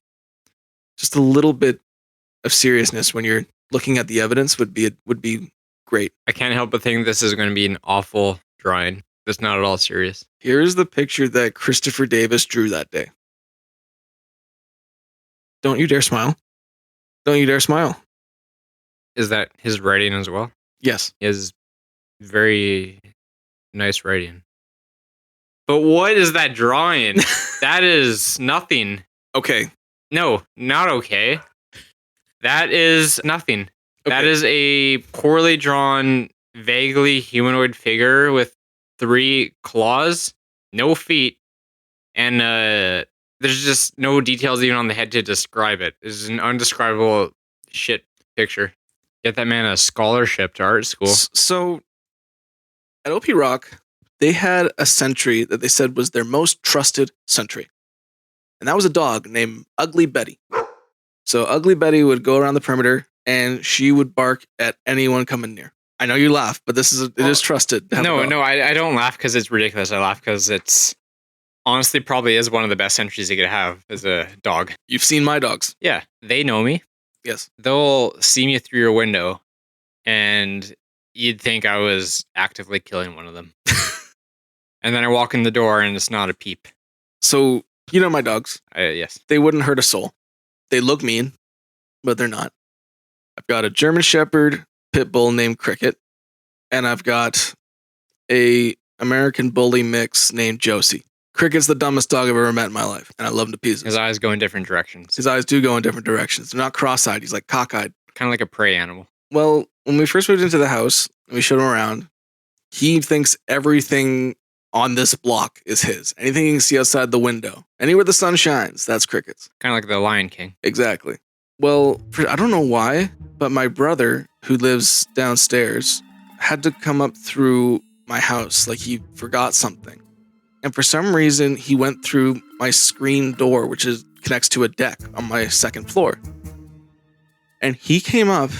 little bit of seriousness when you're looking at the evidence would be great. I can't help but think this is going to be an awful drawing. That's not at all serious. Here's the picture that Christopher Davis drew that day. Don't you dare smile. Don't you dare smile. Is that his writing as well? Yes. He has very nice writing. But what is that drawing? That is nothing. Okay. No, not okay. That is nothing. Okay. That is a poorly drawn, vaguely humanoid figure with 3 claws, no feet, and there's just no details even on the head to describe it. It's an undescribable shit picture. Get that man a scholarship to art school. So, at OP Rock, they had a sentry that they said was their most trusted sentry. And that was a dog named Ugly Betty. So Ugly Betty would go around the perimeter and she would bark at anyone coming near. I know you laugh, but it is trusted. No, I don't laugh because it's ridiculous. I laugh because it's honestly probably is one of the best sentries you could have as a dog. You've seen my dogs. Yeah, they know me. Yes. They'll see me through your window and you'd think I was actively killing one of them. And then I walk in the door and it's not a peep. So, you know my dogs. Yes. They wouldn't hurt a soul. They look mean, but they're not. I've got a German Shepherd pit bull named Cricket, and I've got a American Bully mix named Josie. Cricket's the dumbest dog I've ever met in my life, and I love him to pieces. His eyes go in different directions. His eyes do go in different directions. They're not cross-eyed. He's like cockeyed. Kind of like a prey animal. Well, when we first moved into the house, and we showed him around, he thinks everything on this block is his. Anything you can see outside the window. Anywhere the sun shines, that's Cricket's. Kind of like the Lion King. Exactly. Well, I don't know why, but my brother, who lives downstairs, had to come up through my house like he forgot something. and for some reason, he went through my screen door, which connects to a deck on my second floor. And he came up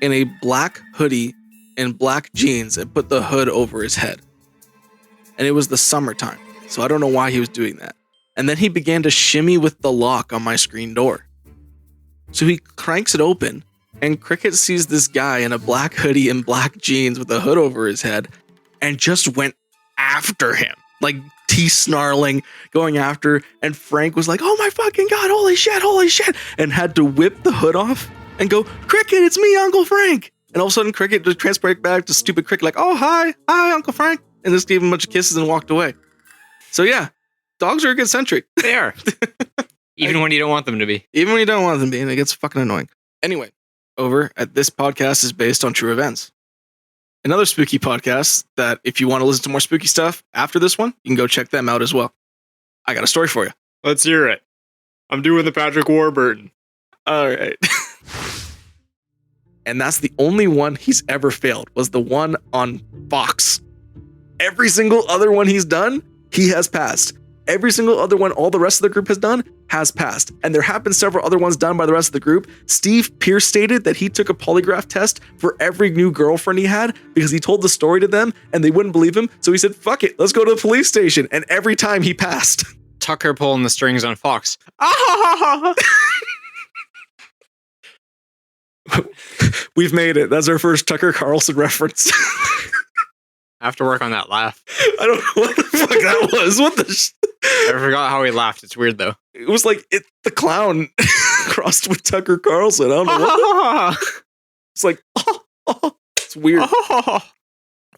in a black hoodie and black jeans and put the hood over his head. And it was the summertime, so I don't know why he was doing that. And then he began to shimmy with the lock on my screen door. So he cranks it open, and Cricket sees this guy in a black hoodie and black jeans with a hood over his head and just went after him. Like teeth snarling, going after, and Frank was like, "Oh my fucking God, holy shit," and had to whip the hood off and go, "Cricket, it's me, Uncle Frank." And all of a sudden, Cricket just transported back to stupid Cricket, like, "Oh, hi, Uncle Frank," and just gave him a bunch of kisses and walked away. So yeah, dogs are eccentric. They are. Even when you don't want them to be. Even when you don't want them to be, and it gets fucking annoying. Anyway, over at This Podcast is based on true events. Another spooky podcast that if you want to listen to more spooky stuff after this one, you can go check them out as well. I got a story for you. Let's hear it. I'm doing the Patrick Warburton. All right. And that's the only one he's ever failed, was the one on Fox. Every single other one he's done, he has passed. Every single other one all the rest of the group has done has passed. And there have been several other ones done by the rest of the group. Steve Pierce stated that he took a polygraph test for every new girlfriend he had because he told the story to them and they wouldn't believe him. So he said, "Fuck it, let's go to the police station." And every time he passed. Tucker pulling the strings on Fox. We've made it. That's our first Tucker Carlson reference. I have to work on that laugh. I don't know what the fuck that was. What the I forgot how he laughed. It's weird though. It was like the clown crossed with Tucker Carlson. I don't know what it's like. It's weird.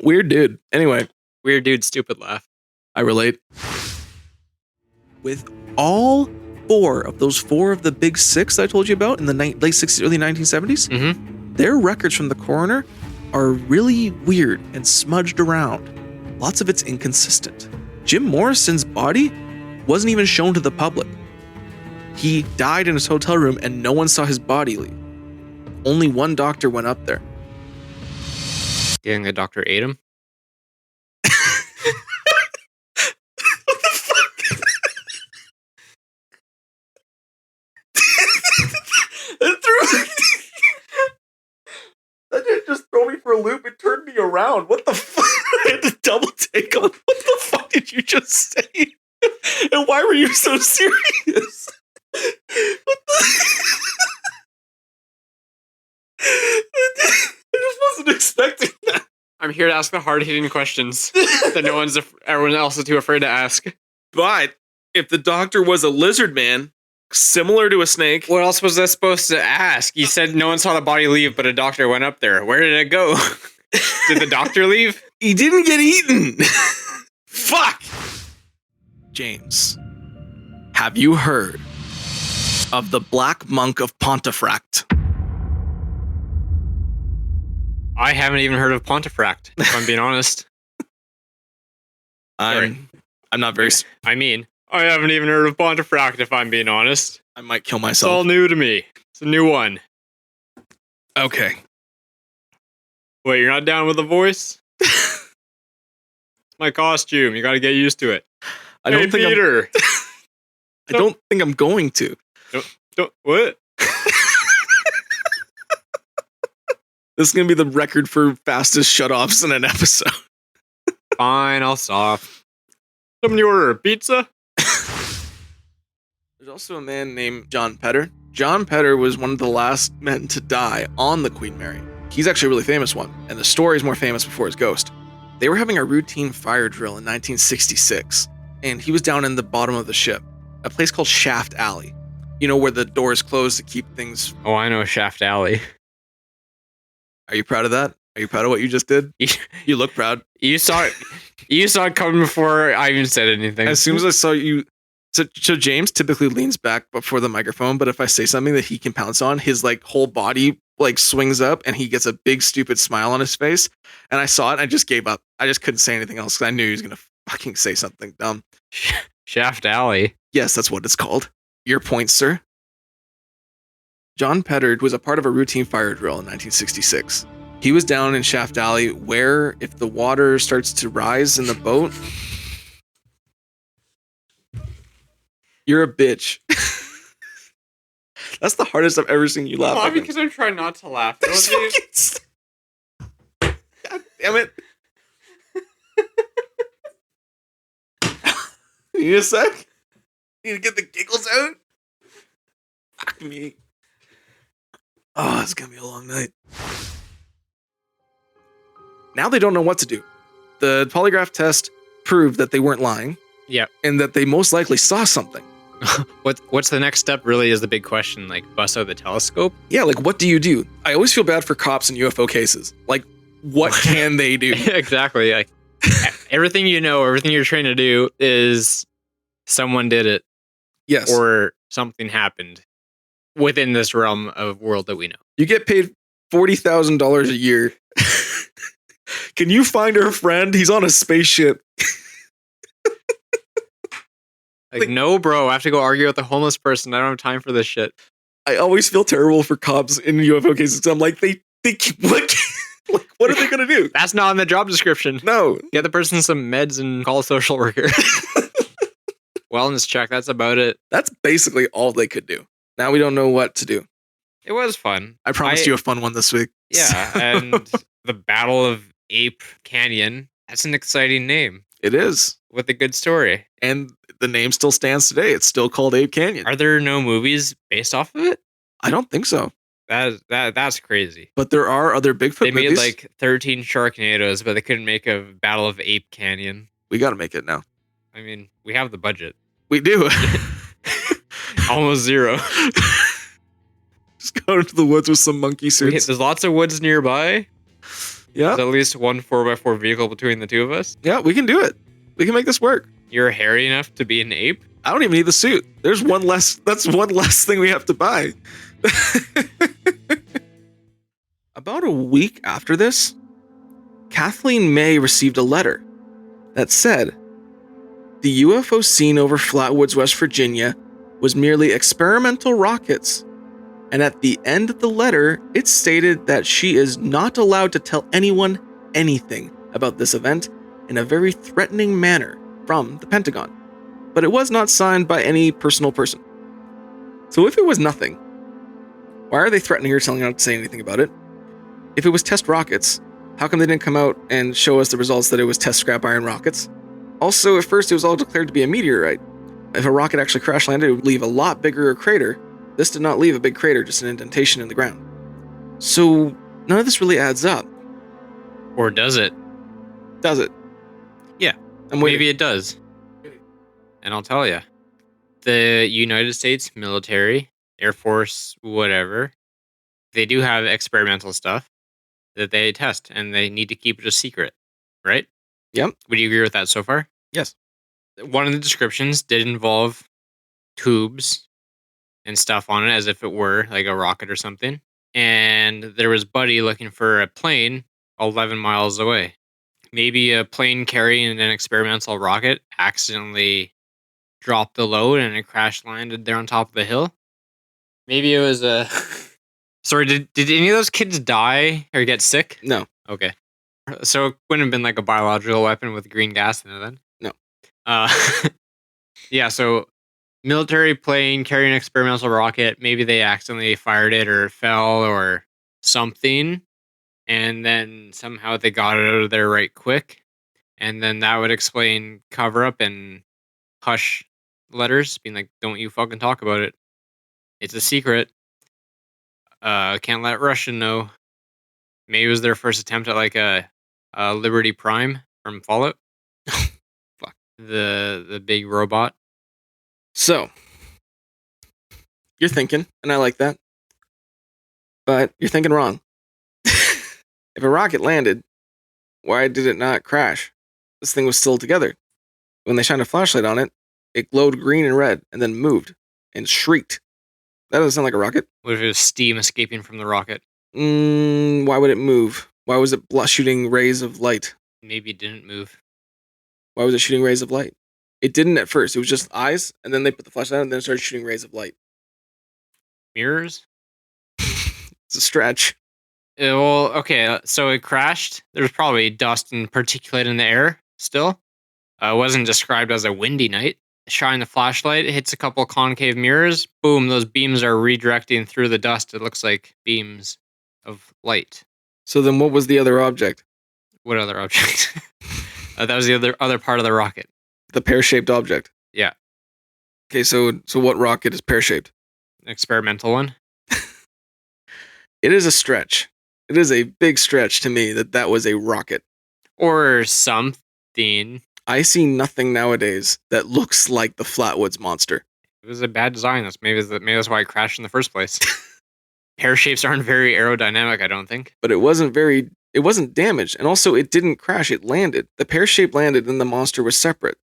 Weird dude. Anyway. Weird dude, stupid laugh. I relate. With all four of the big six I told you about in the late 60s, early 1970s, their records from the coroner are really weird and smudged around. Lots of it's inconsistent. Jim Morrison's body wasn't even shown to the public. He died in his hotel room and no one saw his body leave. Only one doctor went up there. Do you think the doctor ate him? What the fuck? That didn't just throw me for a loop, it turned me around. What the fuck? I had to double take on what the fuck did you just say? And why were you so serious? What the? I just wasn't expecting that. I'm here to ask the hard-hitting questions that everyone else is too afraid to ask. But if the doctor was a lizard man, similar to a snake, What else was I supposed to ask? You said no one saw the body leave, but a doctor went up there. Where did it go? Did the doctor leave? he didn't get eaten. Fuck. James, have you heard of the Black Monk of Pontefract? I haven't even heard of Pontefract, if I'm being honest. I'm not very... I haven't even heard of Pontefract, if I'm being honest. I might kill It's myself. all new to me. It's a new one. Okay. Wait, you're not down with the voice? It's my costume. You gotta get used to it. I don't think Peter. I don't think I'm going to. What? This is going to be the record for fastest shutoffs in an episode. Fine, I'll stop. Somebody order a pizza? There's also a man named John Petter. John Petter was one of the last men to die on the Queen Mary. He's actually a really famous one, and the story is more famous before his ghost. They were having a routine fire drill in 1966, and he was down in the bottom of the ship, a place called Shaft Alley. You know, where the doors close to keep things... Oh, I know Shaft Alley. Are you proud of that? Are you proud of what you just did? You look proud. You saw it coming before I even said anything. As soon as I saw you... So James typically leans back before the microphone, but if I say something that he can pounce on, his like whole body like swings up and he gets a big stupid smile on his face. And I saw it and I just gave up. I just couldn't say anything else because I knew he was going to fucking say something dumb. Shaft Alley. Yes, that's what it's called. Your point, sir. John Pettard was a part of a routine fire drill in 1966. He was down in Shaft Alley where if the water starts to rise in the boat, You're a bitch. That's the hardest I've ever seen you laugh. Why? Because I'm trying not to laugh. It wasn't even- God damn it. You need a sec? You need to get the giggles out? Fuck me. Oh, it's gonna be a long night. Now they don't know what to do. The polygraph test proved that they weren't lying. Yeah. And that they most likely saw something. What's the next step really is the big question. Like, bust out the telescope? Yeah, like, what do you do? I always feel bad for cops in UFO cases. Like, what can they do? Exactly. Like, everything you know, everything you're trying to do is someone did it. Yes. Or something happened within this realm of world that we know. You get paid $40,000 a year. Can you find her friend? He's on a spaceship. Like, no, bro, I have to go argue with the homeless person. I don't have time for this shit. I always feel terrible for cops in UFO cases. I'm like, they what? Like, what are they gonna do? That's not in the job description. No. Get the person some meds and call a social worker. Wellness check. That's about it. That's basically all they could do. Now we don't know what to do. It was fun. I promised you a fun one this week. Yeah, and the Battle of Ape Canyon. That's an exciting name It is. with a good story. And the name still stands today. It's still called Ape Canyon. Are there no movies based off of it? I don't think so. That's crazy. But there are other Bigfoot They movies. made like 13 Sharknadoes, but they couldn't make a Battle of Ape Canyon. We gotta make it now. I mean, we have the budget. We do. Almost zero. Just go into the woods with some monkey suits. There's lots of woods nearby. Yeah. There's at least one 4x4 vehicle between the two of us. Yeah, we can do it. We can make this work. You're hairy enough to be an ape? I don't even need the suit. There's one less. That's one less thing we have to buy. About a week after this, Kathleen May received a letter that said the UFO seen over Flatwoods, West Virginia was merely experimental rockets. And at the end of the letter, it stated that she is not allowed to tell anyone anything about this event in a very threatening manner from the Pentagon. But it was not signed by any personal person. So if it was nothing, why are they threatening her, telling her not to say anything about it? If it was test rockets, how come they didn't come out and show us the results that it was test scrap iron rockets? Also, at first it was all declared to be a meteorite. If a rocket actually crash landed, it would leave a lot bigger crater. This did not leave a big crater, just an indentation in the ground. So none of this really adds up. Or does it? Does it? Yeah. Maybe it does. And I'll tell you. The United States military, Air Force, whatever, they do have experimental stuff that they test, and they need to keep it a secret, right? Yep. Would you agree with that so far? Yes. One of the descriptions did involve tubes and stuff on it as if it were like a rocket or something. And there was Buddy looking for a plane 11 miles away. Maybe a plane carrying an experimental rocket accidentally dropped the load and it crash landed there on top of the hill. Maybe it was a... Sorry, did any of those kids die or get sick? No. Okay. So it wouldn't have been like a biological weapon with green gas in it then? No. Yeah, so military plane carrying an experimental rocket, maybe they accidentally fired it or it fell or something, and then somehow they got it out of there right quick, and then that would explain cover up and hush letters being like, don't you fucking talk about it, it's a secret, can't let Russian know. Maybe it was their first attempt at like a Liberty Prime from Fallout. Fuck, the big robot. So, you're thinking, and I like that, but you're thinking wrong. If a rocket landed, why did it not crash? This thing was still together. When they shined a flashlight on it, it glowed green and red, and then moved, and shrieked. That doesn't sound like a rocket. What if it was steam escaping from the rocket? Why would it move? Why was it shooting rays of light? Maybe it didn't move. Why was it shooting rays of light? It didn't at first. It was just eyes, and then they put the flashlight on, and then it started shooting rays of light. Mirrors? It's a stretch. Well, okay, so it crashed. There's probably dust and particulate in the air still. It wasn't described as a windy night. shine the flashlight, it hits a couple concave mirrors. Boom, those beams are redirecting through the dust. It looks like beams of light. So then what was the other object? What other object? That was the other part of the rocket. The pear-shaped object. Yeah. Okay, so what rocket is pear-shaped? An experimental one. It is a stretch. It is a big stretch to me that was a rocket. Or something. I see nothing nowadays that looks like the Flatwoods monster. It was a bad design. Maybe that's why it crashed in the first place. Pear shapes aren't very aerodynamic, I don't think. But it wasn't damaged. And also, it didn't crash. It landed. The pear shape landed and the monster was separate.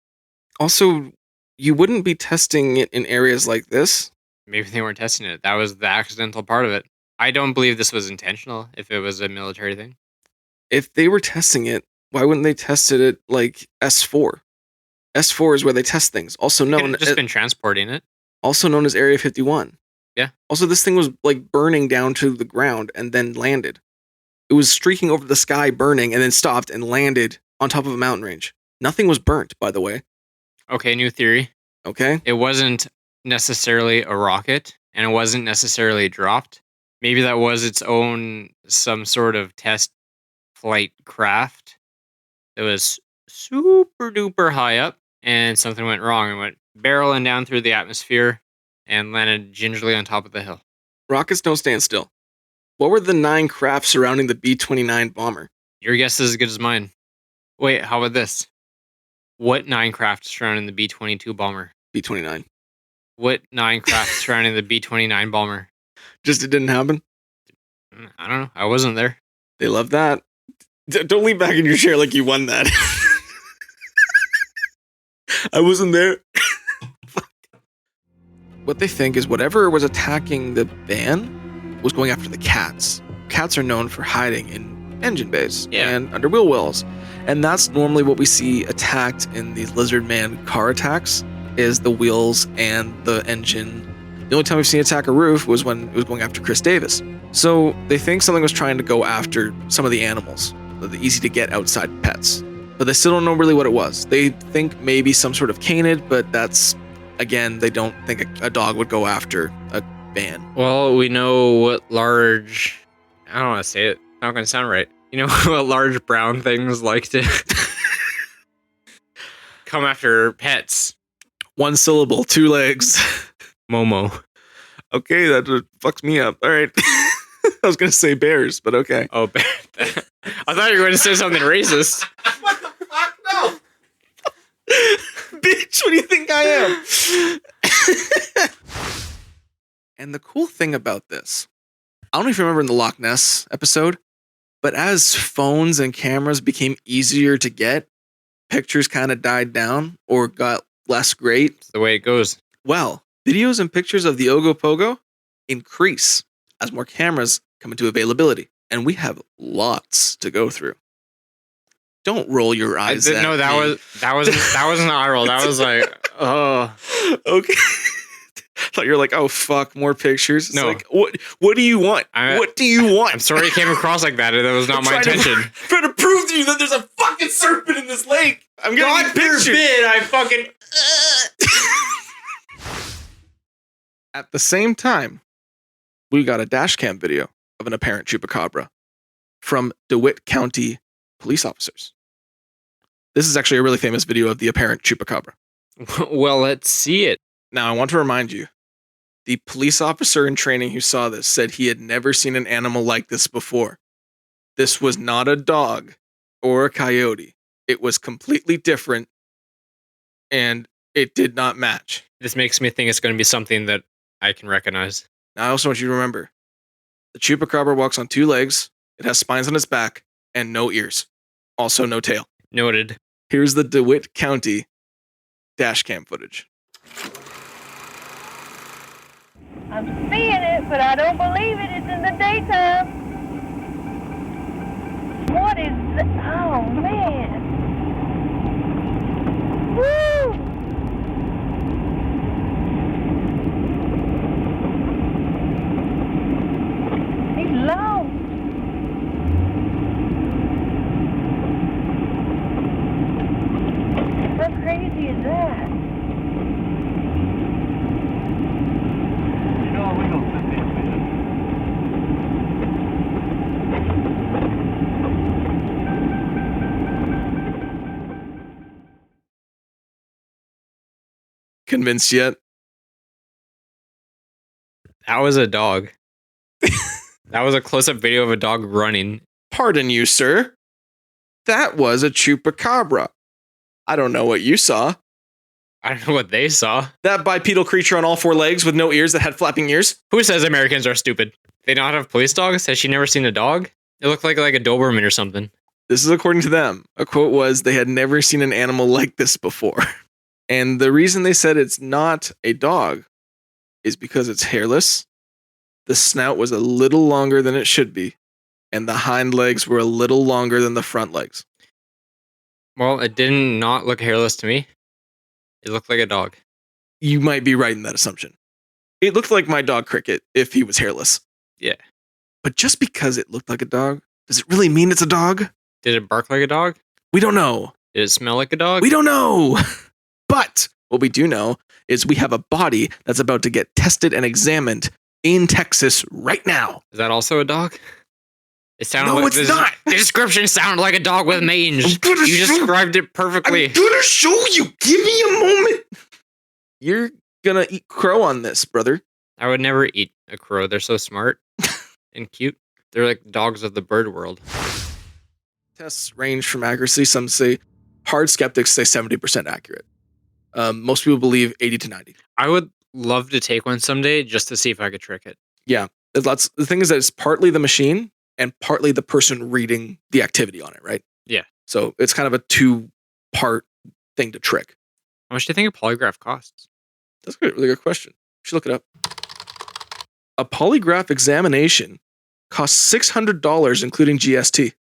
Also, you wouldn't be testing it in areas like this. Maybe they weren't testing it. That was the accidental part of it. I don't believe this was intentional if it was a military thing. If they were testing it, why wouldn't they test it at like S4? S4 is where they test things. Also known just been transporting it. Also known as Area 51. Yeah. Also, this thing was like burning down to the ground and then landed. It was streaking over the sky, burning, and then stopped and landed on top of a mountain range. Nothing was burnt, by the way. Okay, new theory. Okay. It wasn't necessarily a rocket, and it wasn't necessarily dropped. Maybe that was its own some sort of test flight craft that was super duper high up, and something went wrong and went barreling down through the atmosphere and landed gingerly on top of the hill. Rockets don't stand still. What were the 9 craft surrounding the B-29 bomber? Your guess is as good as mine. Wait, how about this? What 9 craft surrounding the B-22 bomber? B-29. What 9 craft surrounding the B-29 bomber? Just it didn't happen? I don't know. I wasn't there. They love that. Don't lean back in your chair like you won that. I wasn't there. What they think is whatever was attacking the van was going after the cats. Cats are known for hiding in engine bays and under wheel wells. And that's normally what we see attacked in these lizard man car attacks is the wheels and the engine. The only time we've seen attack a roof was when it was going after Chris Davis. So they think something was trying to go after some of the animals, the easy to get outside pets. But they still don't know really what it was. They think maybe some sort of canid, but that's, again, they don't think a dog would go after a van. Well, we know what large, I don't want to say it, it's not going to sound right. You know what large brown things like to come after pets? 1 syllable, 2 legs. Momo. Okay, that fucks me up. All right. I was going to say bears, but okay. Oh, bear. I thought you were going to say something racist. What the fuck? No. Bitch, what do you think I am? And the cool thing about this, I don't know if you remember in the Loch Ness episode, but as phones and cameras became easier to get, pictures kind of died down or got less great. It's the way it goes. Well, videos and pictures of the Ogopogo increase as more cameras come into availability. And we have lots to go through. Don't roll your eyes at no, that me. wasn't an eye roll. That was like, oh. Okay. Thought you're like, oh fuck, more pictures. It's no. Like, what do you want? What do you want? I'm sorry it came across like that. That was not my intention. Trying to prove to you that there's a fucking serpent in this lake. I'm getting God forbid I fucking... At the same time, we got a dash cam video of an apparent chupacabra from DeWitt County police officers. This is actually a really famous video of the apparent chupacabra. Well, let's see it. Now, I want to remind you, the police officer in training who saw this said he had never seen an animal like this before. This was not a dog or a coyote. It was completely different, and it did not match. This makes me think it's going to be something that I can recognize. Now, I also want you to remember, the chupacabra walks on 2 legs, it has spines on its back, and no ears. Also no tail. Noted. Here's the DeWitt County dash cam footage. I'm seeing it, but I don't believe it. It's in the daytime. What is that? Oh, man. Woo! He's lost. How crazy is that? convinced yet? That was a dog. That was a close-up video of a dog running. Pardon you, sir. That was a chupacabra. I don't know what you saw. I don't know what they saw. That bipedal creature on all four legs with no ears that had flapping ears? Who says Americans are stupid? They not have police dogs? Has she never seen a dog? It looked like a Doberman or something. This is according to them. A quote was, they had never seen an animal like this before. And the reason they said it's not a dog is because it's hairless. The snout was a little longer than it should be. And the hind legs were a little longer than the front legs. Well, it didn't not look hairless to me. It looked like a dog. You might be right in that assumption. It looked like my dog Cricket if he was hairless. Yeah. But just because it looked like a dog, does it really mean it's a dog? Did it bark like a dog? We don't know. Did it smell like a dog? We don't know. But what we do know is we have a body that's about to get tested and examined in Texas right now. Is that also a dog? It sounded No, like it's not. The description sounded like a dog with mange. gonna You show- described it perfectly. I'm gonna show you. Give me a moment. You're gonna eat crow on this, brother. I would never eat a crow. They're so smart and cute. They're like dogs of the bird world. Tests range from accuracy. Some say hard skeptics say 70% accurate. Most people believe 80 to 90. I would love to take one someday just to see if I could trick it. There's lots. The thing is that it's partly the machine and partly the person reading the activity on it, right? Yeah. So it's kind of a two-part thing to trick. How much do you think a polygraph costs? That's a really good question. You should look it up. A polygraph examination costs $600, including GST.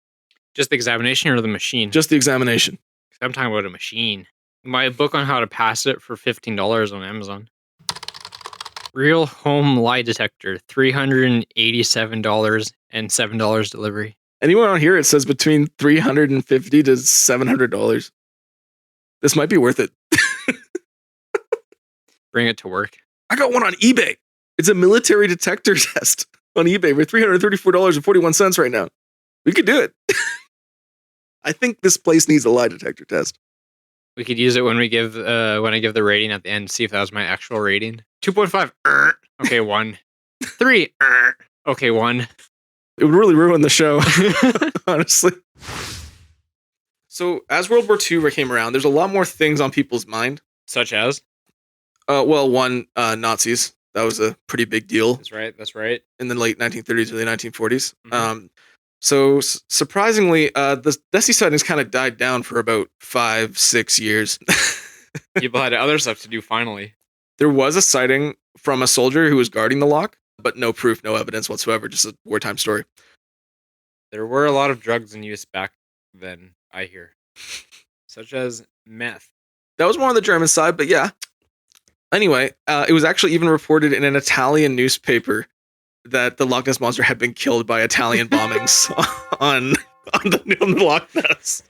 Just the examination or the machine? Just the examination. I'm talking about a machine. My book on how to pass it for $15 on Amazon. Real home lie detector, $387 and $7 delivery. Anyone on here, it says between $350 to $700. This might be worth it. Bring it to work. I got one on eBay. It's a military detector test on eBay for $334.41 right now. We could do it. I think this place needs a lie detector test. We could use it when I give the rating at the end. See if that was my actual rating. 2.5. Okay, 1. 3. Okay, 1. It would really ruin the show, honestly. So as World War II came around, there's a lot more things on people's mind. Such as? One, Nazis. That was a pretty big deal. That's right. In the late 1930s, early 1940s. Mm-hmm. Surprisingly, the Desi sightings kind of died down for about 5-6 years. People had other stuff to do finally. There was a sighting from a soldier who was guarding the lock, but no proof, no evidence whatsoever, just a wartime story. There were a lot of drugs in use back then, I hear. Such as meth. That was more on the German side, but yeah. Anyway, it was actually even reported in an Italian newspaper that the Loch Ness Monster had been killed by Italian bombings on the Loch Ness.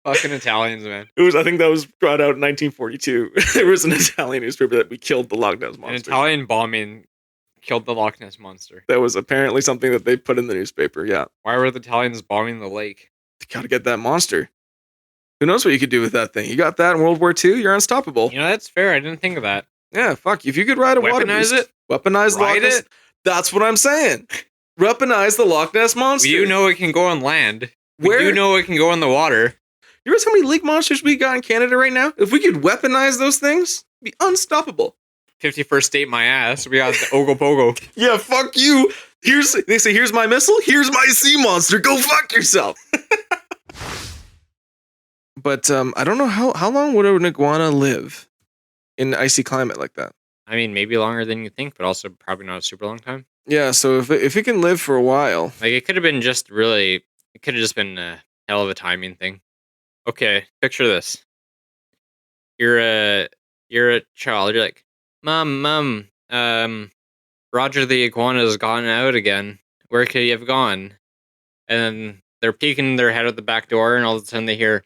Fucking Italians, man. I think that was brought out in 1942. There was an Italian newspaper that we killed the Loch Ness Monster. An Italian bombing killed the Loch Ness Monster. That was apparently something that they put in the newspaper, yeah. Why were the Italians bombing the lake? Gotta get that monster. Who knows what you could do with that thing? You got that in World War II, you're unstoppable. You know, that's fair. I didn't think of that. Yeah, fuck. If you could ride a water Weaponize beast, it? Weaponize the Loch Ride Ness. it? That's what I'm saying. Weaponize the Loch Ness Monster. You know it can go on land. Where? You know it can go in the water. You realize how many lake monsters we got in Canada right now? If we could weaponize those things, it'd be unstoppable. 51st state my ass. We got the Ogopogo. Yeah, fuck you. They say, here's my missile, here's my sea monster. Go fuck yourself. But I don't know how long would an iguana live in an icy climate like that? I mean, maybe longer than you think, but also probably not a super long time. Yeah, so if it can live for a while. Like, it could have been just really, it could have just been a hell of a timing thing. Okay, picture this. You're a child. You're like, Mom, Roger the iguana has gone out again. Where could he have gone? And then they're peeking their head out the back door, and all of a sudden they hear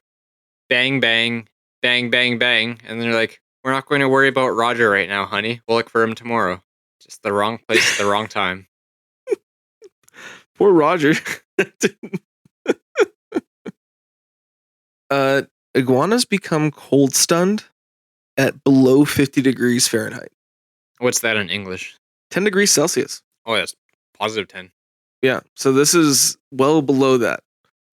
bang, bang, bang, bang, bang. And they're like, we're not going to worry about Roger right now, honey. We'll look for him tomorrow. Just the wrong place at the wrong time. Poor Roger. Iguanas become cold stunned at below 50 degrees Fahrenheit, What's that in English? 10 degrees Celsius. Oh, that's positive 10. Yeah, so this is well below that.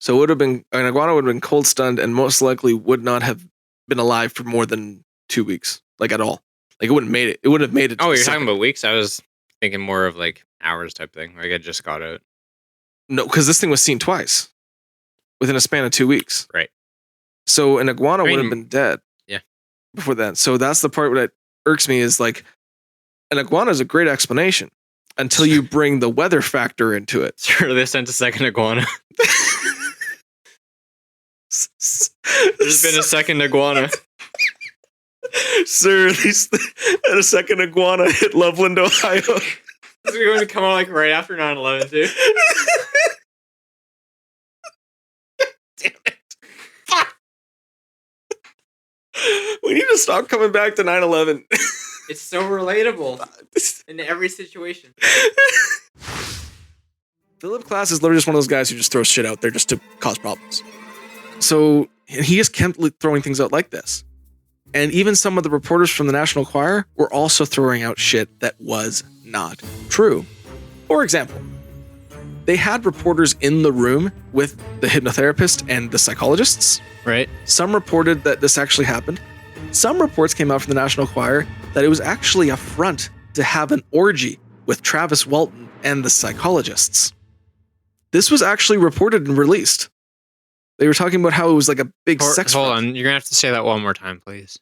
So it would have been an iguana would have been cold stunned and most likely would not have been alive for more than 2 weeks, like at all. Like it wouldn't have made it. It wouldn't have made it. Oh, you're talking about weeks? I was thinking more of like hours type thing. Like I just got out. No, because this thing was seen twice within a span of 2 weeks. Right. So an iguana I would have mean, been dead. yeah. Before that. So that's the part that irks me is like an iguana is a great explanation until you bring the weather factor into it. Sure, they sent a second iguana. There's been a second iguana. Sir, had a second iguana hit Loveland, Ohio. This is going to come out like right after 9/11 too. Damn it. Fuck. We need to stop coming back to 9/11. It's so relatable in every situation. Philip Glass is literally just one of those guys who just throws shit out there just to cause problems. So he just kept throwing things out like this. And even some of the reporters from the National Enquirer were also throwing out shit that was not true. For example, they had reporters in the room with the hypnotherapist and the psychologists. Right. Some reported that this actually happened. Some reports came out from the National Enquirer that it was actually a front to have an orgy with Travis Walton and the psychologists. This was actually reported and released. They were talking about how it was like a big sex Hold front. on, you're gonna have to say that one more time, please.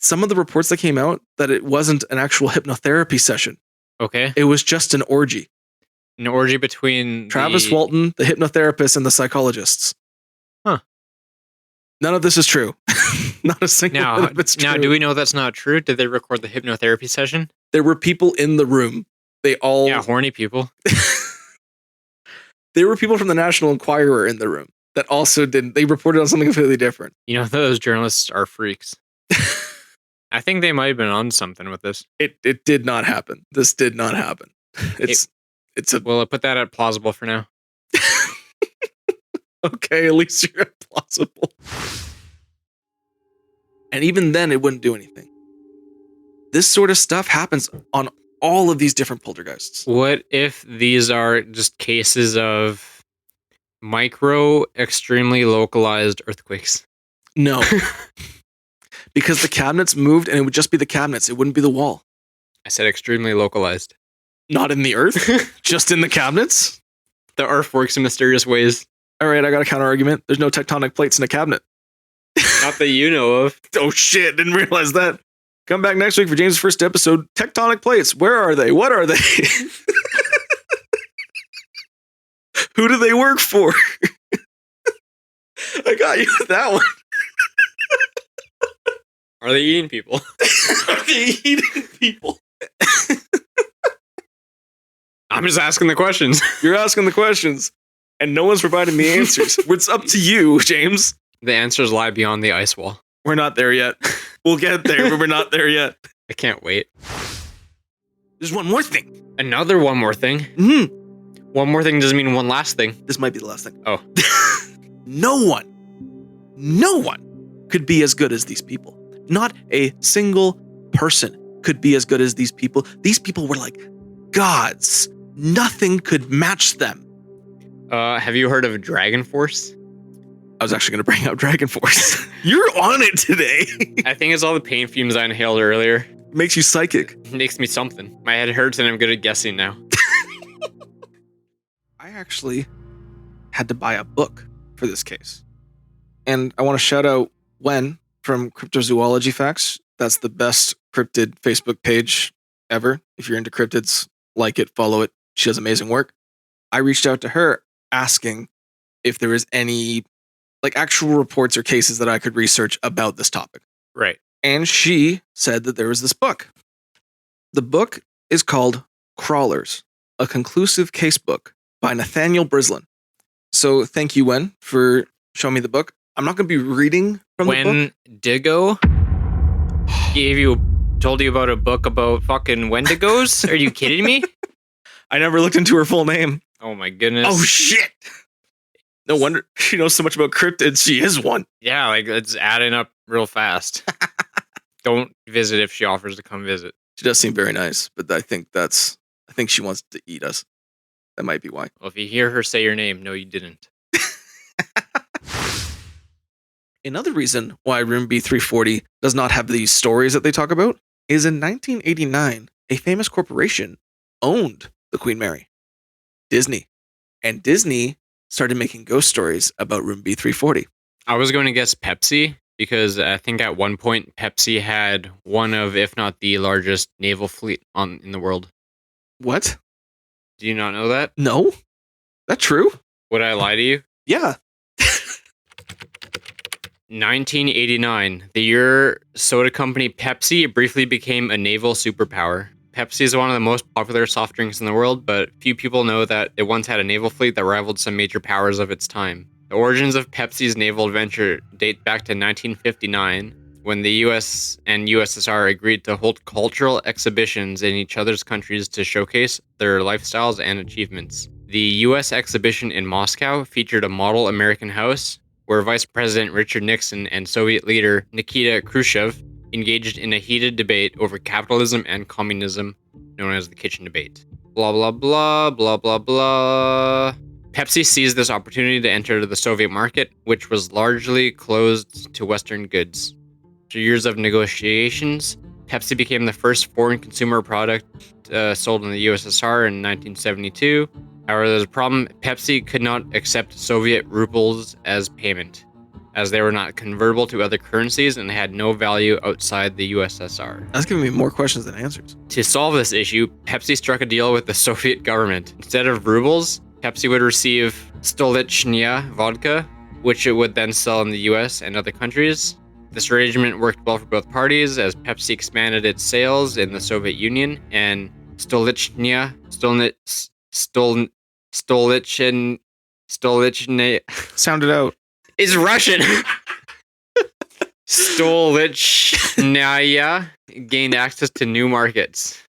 Some of the reports that came out that it wasn't an actual hypnotherapy session. Okay. It was just an orgy. An orgy between Travis Walton, the hypnotherapist, and the psychologists. Huh. None of this is true. Not a single one of it's true. Now, do we know that's not true? Did they record the hypnotherapy session? There were people in the room. They all... Yeah, horny people. There were people from the National Enquirer in the room that also didn't. They reported on something completely different. You know, those journalists are freaks. I think they might have been on something with this. It did not happen. This did not happen. It's a... Well, I'll put that at plausible for now. Okay, at least you're plausible. And even then, it wouldn't do anything. This sort of stuff happens on all of these different poltergeists. What if these are just cases of micro, extremely localized earthquakes? No. Because the cabinets moved and it would just be the cabinets. It wouldn't be the wall. I said extremely localized. Not in the earth? Just in the cabinets? The earth works in mysterious ways. All right, I got a counter argument. There's no tectonic plates in a cabinet. Not that you know of. Oh shit, didn't realize that. Come back next week for James' first episode. Tectonic plates. Where are they? What are they? Who do they work for? I got you with that one. Are they eating people? Are they eating people? I'm just asking the questions. You're asking the questions, and no one's providing the answers. It's up to you, James. The answers lie beyond the ice wall. We're not there yet. We'll get there, but we're not there yet. I can't wait. There's one more thing. Another one more thing. Mm-hmm. One more thing doesn't mean one last thing. This might be the last thing. Oh. No one could be as good as these people. Not a single person could be as good as these people. These people were like gods. Nothing could match them. Have you heard of Dragon Force? I was actually going to bring up Dragon Force. You're on it today. I think it's all the pain fumes I inhaled earlier. Makes you psychic. It makes me something. My head hurts and I'm good at guessing now. I actually had to buy a book for this case. And I want to shout out Wen from Cryptozoology Facts. That's the best cryptid Facebook page ever. If you're into cryptids, like it, follow it. She does amazing work. I reached out to her asking if there was any like actual reports or cases that I could research about this topic. Right. And she said that there was this book. The book is called Crawlers, a conclusive case book by Nathaniel Brislin. So thank you, Wen, for showing me the book. I'm not going to be reading from the book. When Diggo told you about a book about fucking Wendigos? Are you kidding me? I never looked into her full name. Oh my goodness. Oh shit. No wonder she knows so much about cryptids. She is one. Yeah, like it's adding up real fast. Don't visit if she offers to come visit. She does seem very nice, but I think she wants to eat us. That might be why. Well, if you hear her say your name, no, you didn't. Another reason why Room B340 does not have these stories that they talk about is in 1989, a famous corporation owned the Queen Mary, Disney. And Disney started making ghost stories about Room B340. I was going to guess Pepsi because I think at one point Pepsi had one of, if not the largest naval fleet in the world. What? Do you not know that? No? That true? Would I lie to you? Yeah. 1989, the year soda company Pepsi briefly became a naval superpower. Pepsi is one of the most popular soft drinks in the world, but few people know that it once had a naval fleet that rivaled some major powers of its time. The origins of Pepsi's naval adventure date back to 1959, when the US and USSR agreed to hold cultural exhibitions in each other's countries to showcase their lifestyles and achievements. The US exhibition in Moscow featured a model American house, where Vice President Richard Nixon and Soviet leader Nikita Khrushchev engaged in a heated debate over capitalism and communism, known as the kitchen debate. Blah, blah, blah, blah, blah, blah. Pepsi seized this opportunity to enter the Soviet market, which was largely closed to Western goods. After years of negotiations, Pepsi became the first foreign consumer product sold in the USSR in 1972. However, there's a problem. Pepsi could not accept Soviet rubles as payment, as they were not convertible to other currencies and had no value outside the USSR. That's giving me more questions than answers. To solve this issue, Pepsi struck a deal with the Soviet government. Instead of rubles, Pepsi would receive Stolichnya vodka, which it would then sell in the US and other countries. This arrangement worked well for both parties, as Pepsi expanded its sales in the Soviet Union, and Stolichnya Sound it out. is Russian. Stolichnaya gained access to new markets.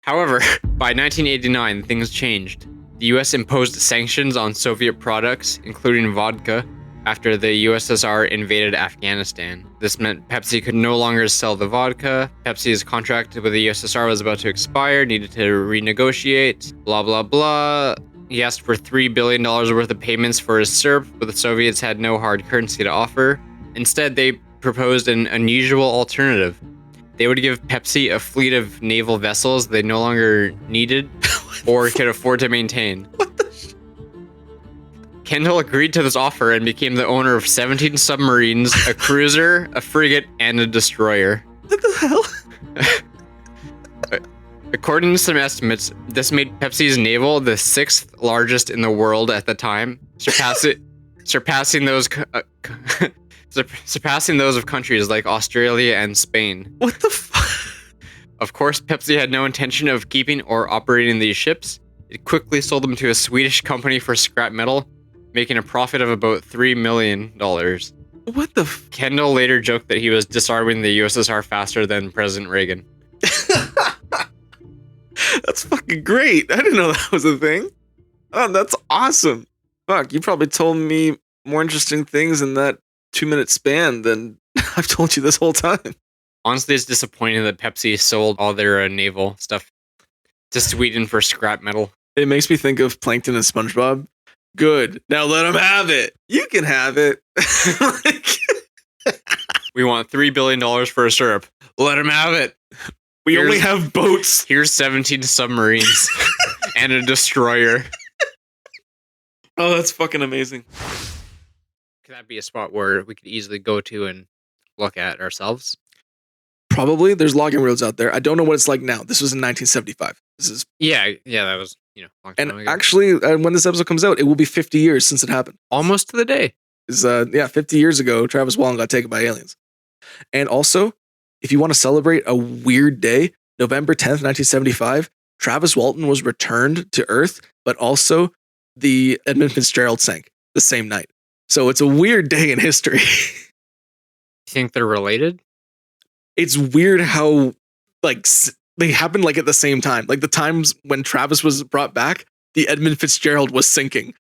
However, by 1989, things changed. The US imposed sanctions on Soviet products, including vodka, after the USSR invaded Afghanistan. This meant Pepsi could no longer sell the vodka. Pepsi's contract with the USSR was about to expire, needed to renegotiate, blah, blah, blah. He asked for $3 billion worth of payments for his syrup, but the Soviets had no hard currency to offer. Instead, they proposed an unusual alternative. They would give Pepsi a fleet of naval vessels they no longer needed or could afford to maintain. Kendall agreed to this offer and became the owner of 17 submarines, a cruiser, a frigate, and a destroyer. What the hell? According to some estimates, this made Pepsi's naval the 6th largest in the world at the time, surpassing those of countries like Australia and Spain. What the fuck? Of course, Pepsi had no intention of keeping or operating these ships. It quickly sold them to a Swedish company for scrap metal, making a profit of about $3 million. What the Kendall later joked that he was disarming the USSR faster than President Reagan. That's fucking great. I didn't know that was a thing. Oh, that's awesome. Fuck, you probably told me more interesting things in that 2-minute span than I've told you this whole time. Honestly, it's disappointing that Pepsi sold all their naval stuff to Sweden for scrap metal. It makes me think of Plankton and SpongeBob. Good. Now let him have it. You can have it. We want $3 billion for a syrup. Let him have it. We only have boats. Here's 17 submarines and a destroyer. Oh, that's fucking amazing. Could that be a spot where we could easily go to and look at ourselves? Probably. There's logging roads out there. I don't know what it's like now. This was in 1975. This is Yeah, that was, a long time and ago. actually, when this episode comes out, it will be 50 years since it happened. Almost to the day. 50 years ago, Travis Walton got taken by aliens. And also, if you want to celebrate a weird day, November 10th, 1975, Travis Walton was returned to Earth, but also the Edmund Fitzgerald sank the same night. So it's a weird day in history. You think they're related? It's weird how they happened at the same time. Like the times when Travis was brought back, the Edmund Fitzgerald was sinking.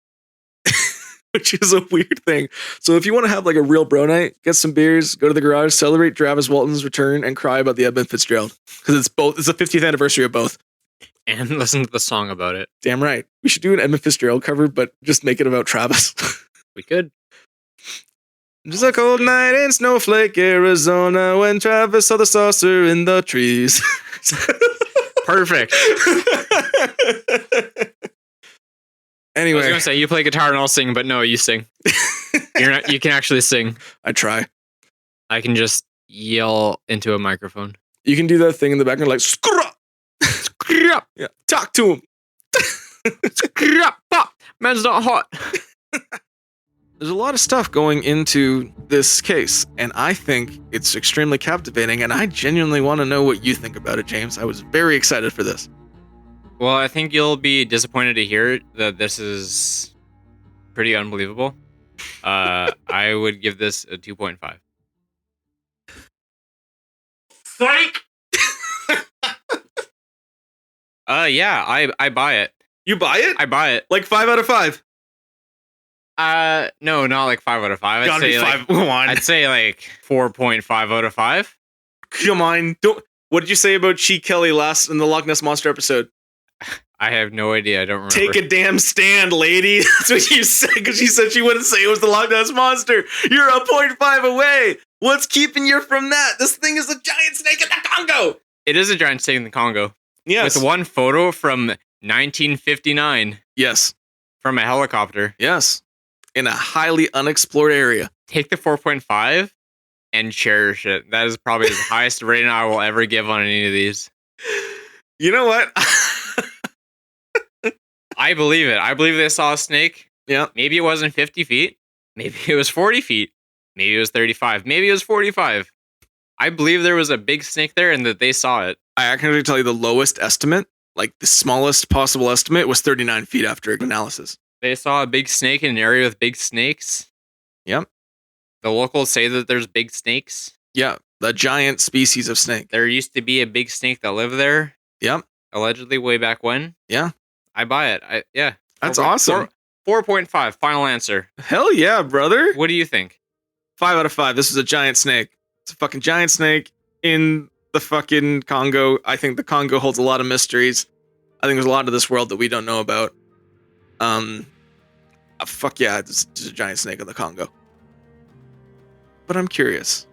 which is a weird thing. So if you want to have like a real bro night, get some beers, go to the garage, celebrate Travis Walton's return, and cry about the Edmund Fitzgerald. Because it's the 50th anniversary of both. And listen to the song about it. Damn right. We should do an Edmund Fitzgerald cover, but just make it about Travis. We could. Just a cold night in Snowflake, Arizona, when Travis saw the saucer in the trees. Perfect. Anyway, I was gonna say you play guitar and I'll sing, but no, you sing. You can actually sing. I try. I can just yell into a microphone. You can do that thing in the background, like scrap. Yeah, talk to him. Man's not hot. There's a lot of stuff going into this case, and I think it's extremely captivating, and I genuinely want to know what you think about it, James. I was very excited for this. Well, I think you'll be disappointed to hear that this is pretty unbelievable. I would give this a 2.5. Psych! Yeah, I buy it. You buy it? I buy it. Like 5 out of 5. No, not like 5 out of 5. Gotta be 5. Come on. I'd say like 4.5 out of 5. Come on. What did you say about Chi Kelly last in the Loch Ness Monster episode? I have no idea. I don't remember. Take a damn stand, lady. That's what you said, because she said she wouldn't say it was the Loch Ness Monster. You're a 0.5 away. What's keeping you from that? This thing is a giant snake in the Congo. It is a giant snake in the Congo. Yes. With one photo from 1959 Yes. from a helicopter. Yes. In a highly unexplored area. Take the 4.5 and cherish it. That is probably the highest rating I will ever give on any of these. You know what? I believe it. I believe they saw a snake. Yeah. Maybe it wasn't 50 feet. Maybe it was 40 feet. Maybe it was 35. Maybe it was 45. I believe there was a big snake there and that they saw it. I can tell you the lowest estimate, like the smallest possible estimate, was 39 feet after analysis. They saw a big snake in an area with big snakes. Yep. The locals say that there's big snakes. Yeah. The giant species of snake. There used to be a big snake that lived there. Yep. Allegedly way back when. Yeah. I buy it. Yeah. That's awesome. 4.5. Final answer. Hell yeah, brother. What do you think? 5 out of 5. This is a giant snake. It's a fucking giant snake in the fucking Congo. I think the Congo holds a lot of mysteries. I think there's a lot of this world that we don't know about. Fuck yeah, it's a giant snake in the Congo. But I'm curious.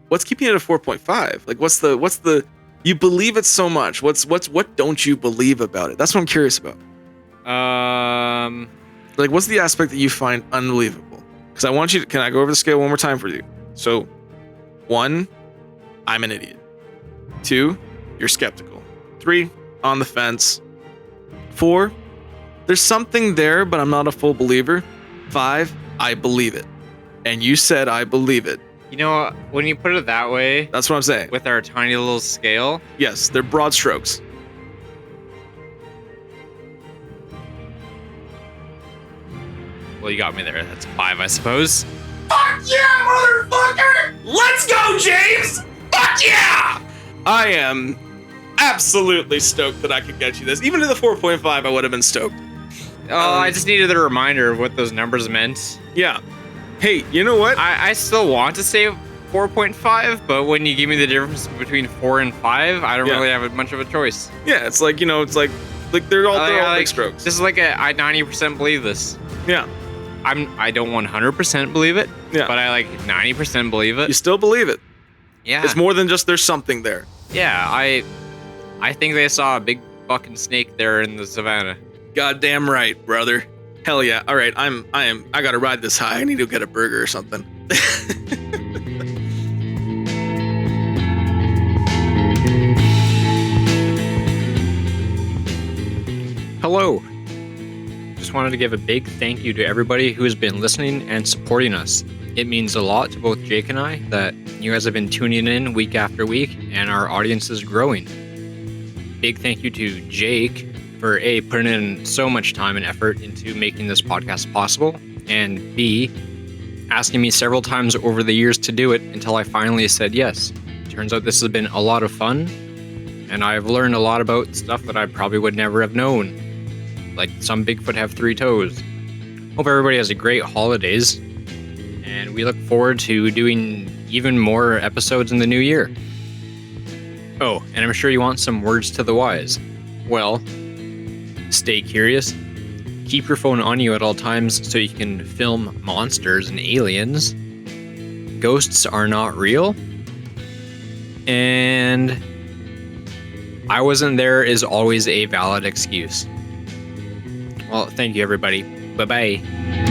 What's keeping it at 4.5? Like what's the you believe it so much. What don't you believe about it? That's what I'm curious about. Like what's the aspect that you find unbelievable? Because I want you to, can I go over the scale one more time for you? So 1, I'm an idiot. 2, you're skeptical. 3, on the fence. 4, there's something there, but I'm not a full believer. 5, I believe it. And you said I believe it. You know, when you put it that way, That's what I'm saying. with our tiny little scale, Yes, they're broad strokes. well, you got me there. That's 5, I suppose. Fuck yeah, motherfucker! Let's go, James! Fuck yeah! I am absolutely stoked that I could get you this. Even to the 4.5, I would have been stoked. I just needed a reminder of what those numbers meant. Yeah. Hey, you know what? I still want to say 4.5, but when you give me the difference between 4 and 5, I don't Yeah. really have much of a choice. Yeah, it's like, it's like they're all big strokes. This is like I 90% believe this. Yeah. I don't 100% believe it, Yeah. but I like 90% believe it. You still believe it. Yeah. It's more than just there's something there. Yeah, I think they saw a big fucking snake there in the savannah. Goddamn right, brother. Hell yeah. All right, I gotta ride this high. I need to get a burger or something. Hello. Just wanted to give a big thank you to everybody who has been listening and supporting us. It means a lot to both Jake and I that you guys have been tuning in week after week and our audience is growing. Big thank you to Jake for A, putting in so much time and effort into making this podcast possible, and B, asking me several times over the years to do it until I finally said yes. Turns out this has been a lot of fun, and I've learned a lot about stuff that I probably would never have known. Like some Bigfoot have 3 toes. Hope everybody has a great holidays. And we look forward to doing even more episodes in the new year. Oh, and I'm sure you want some words to the wise. Well, stay curious. Keep your phone on you at all times so you can film monsters and aliens. Ghosts are not real. And I wasn't there is always a valid excuse. Well, thank you, everybody. Bye-bye.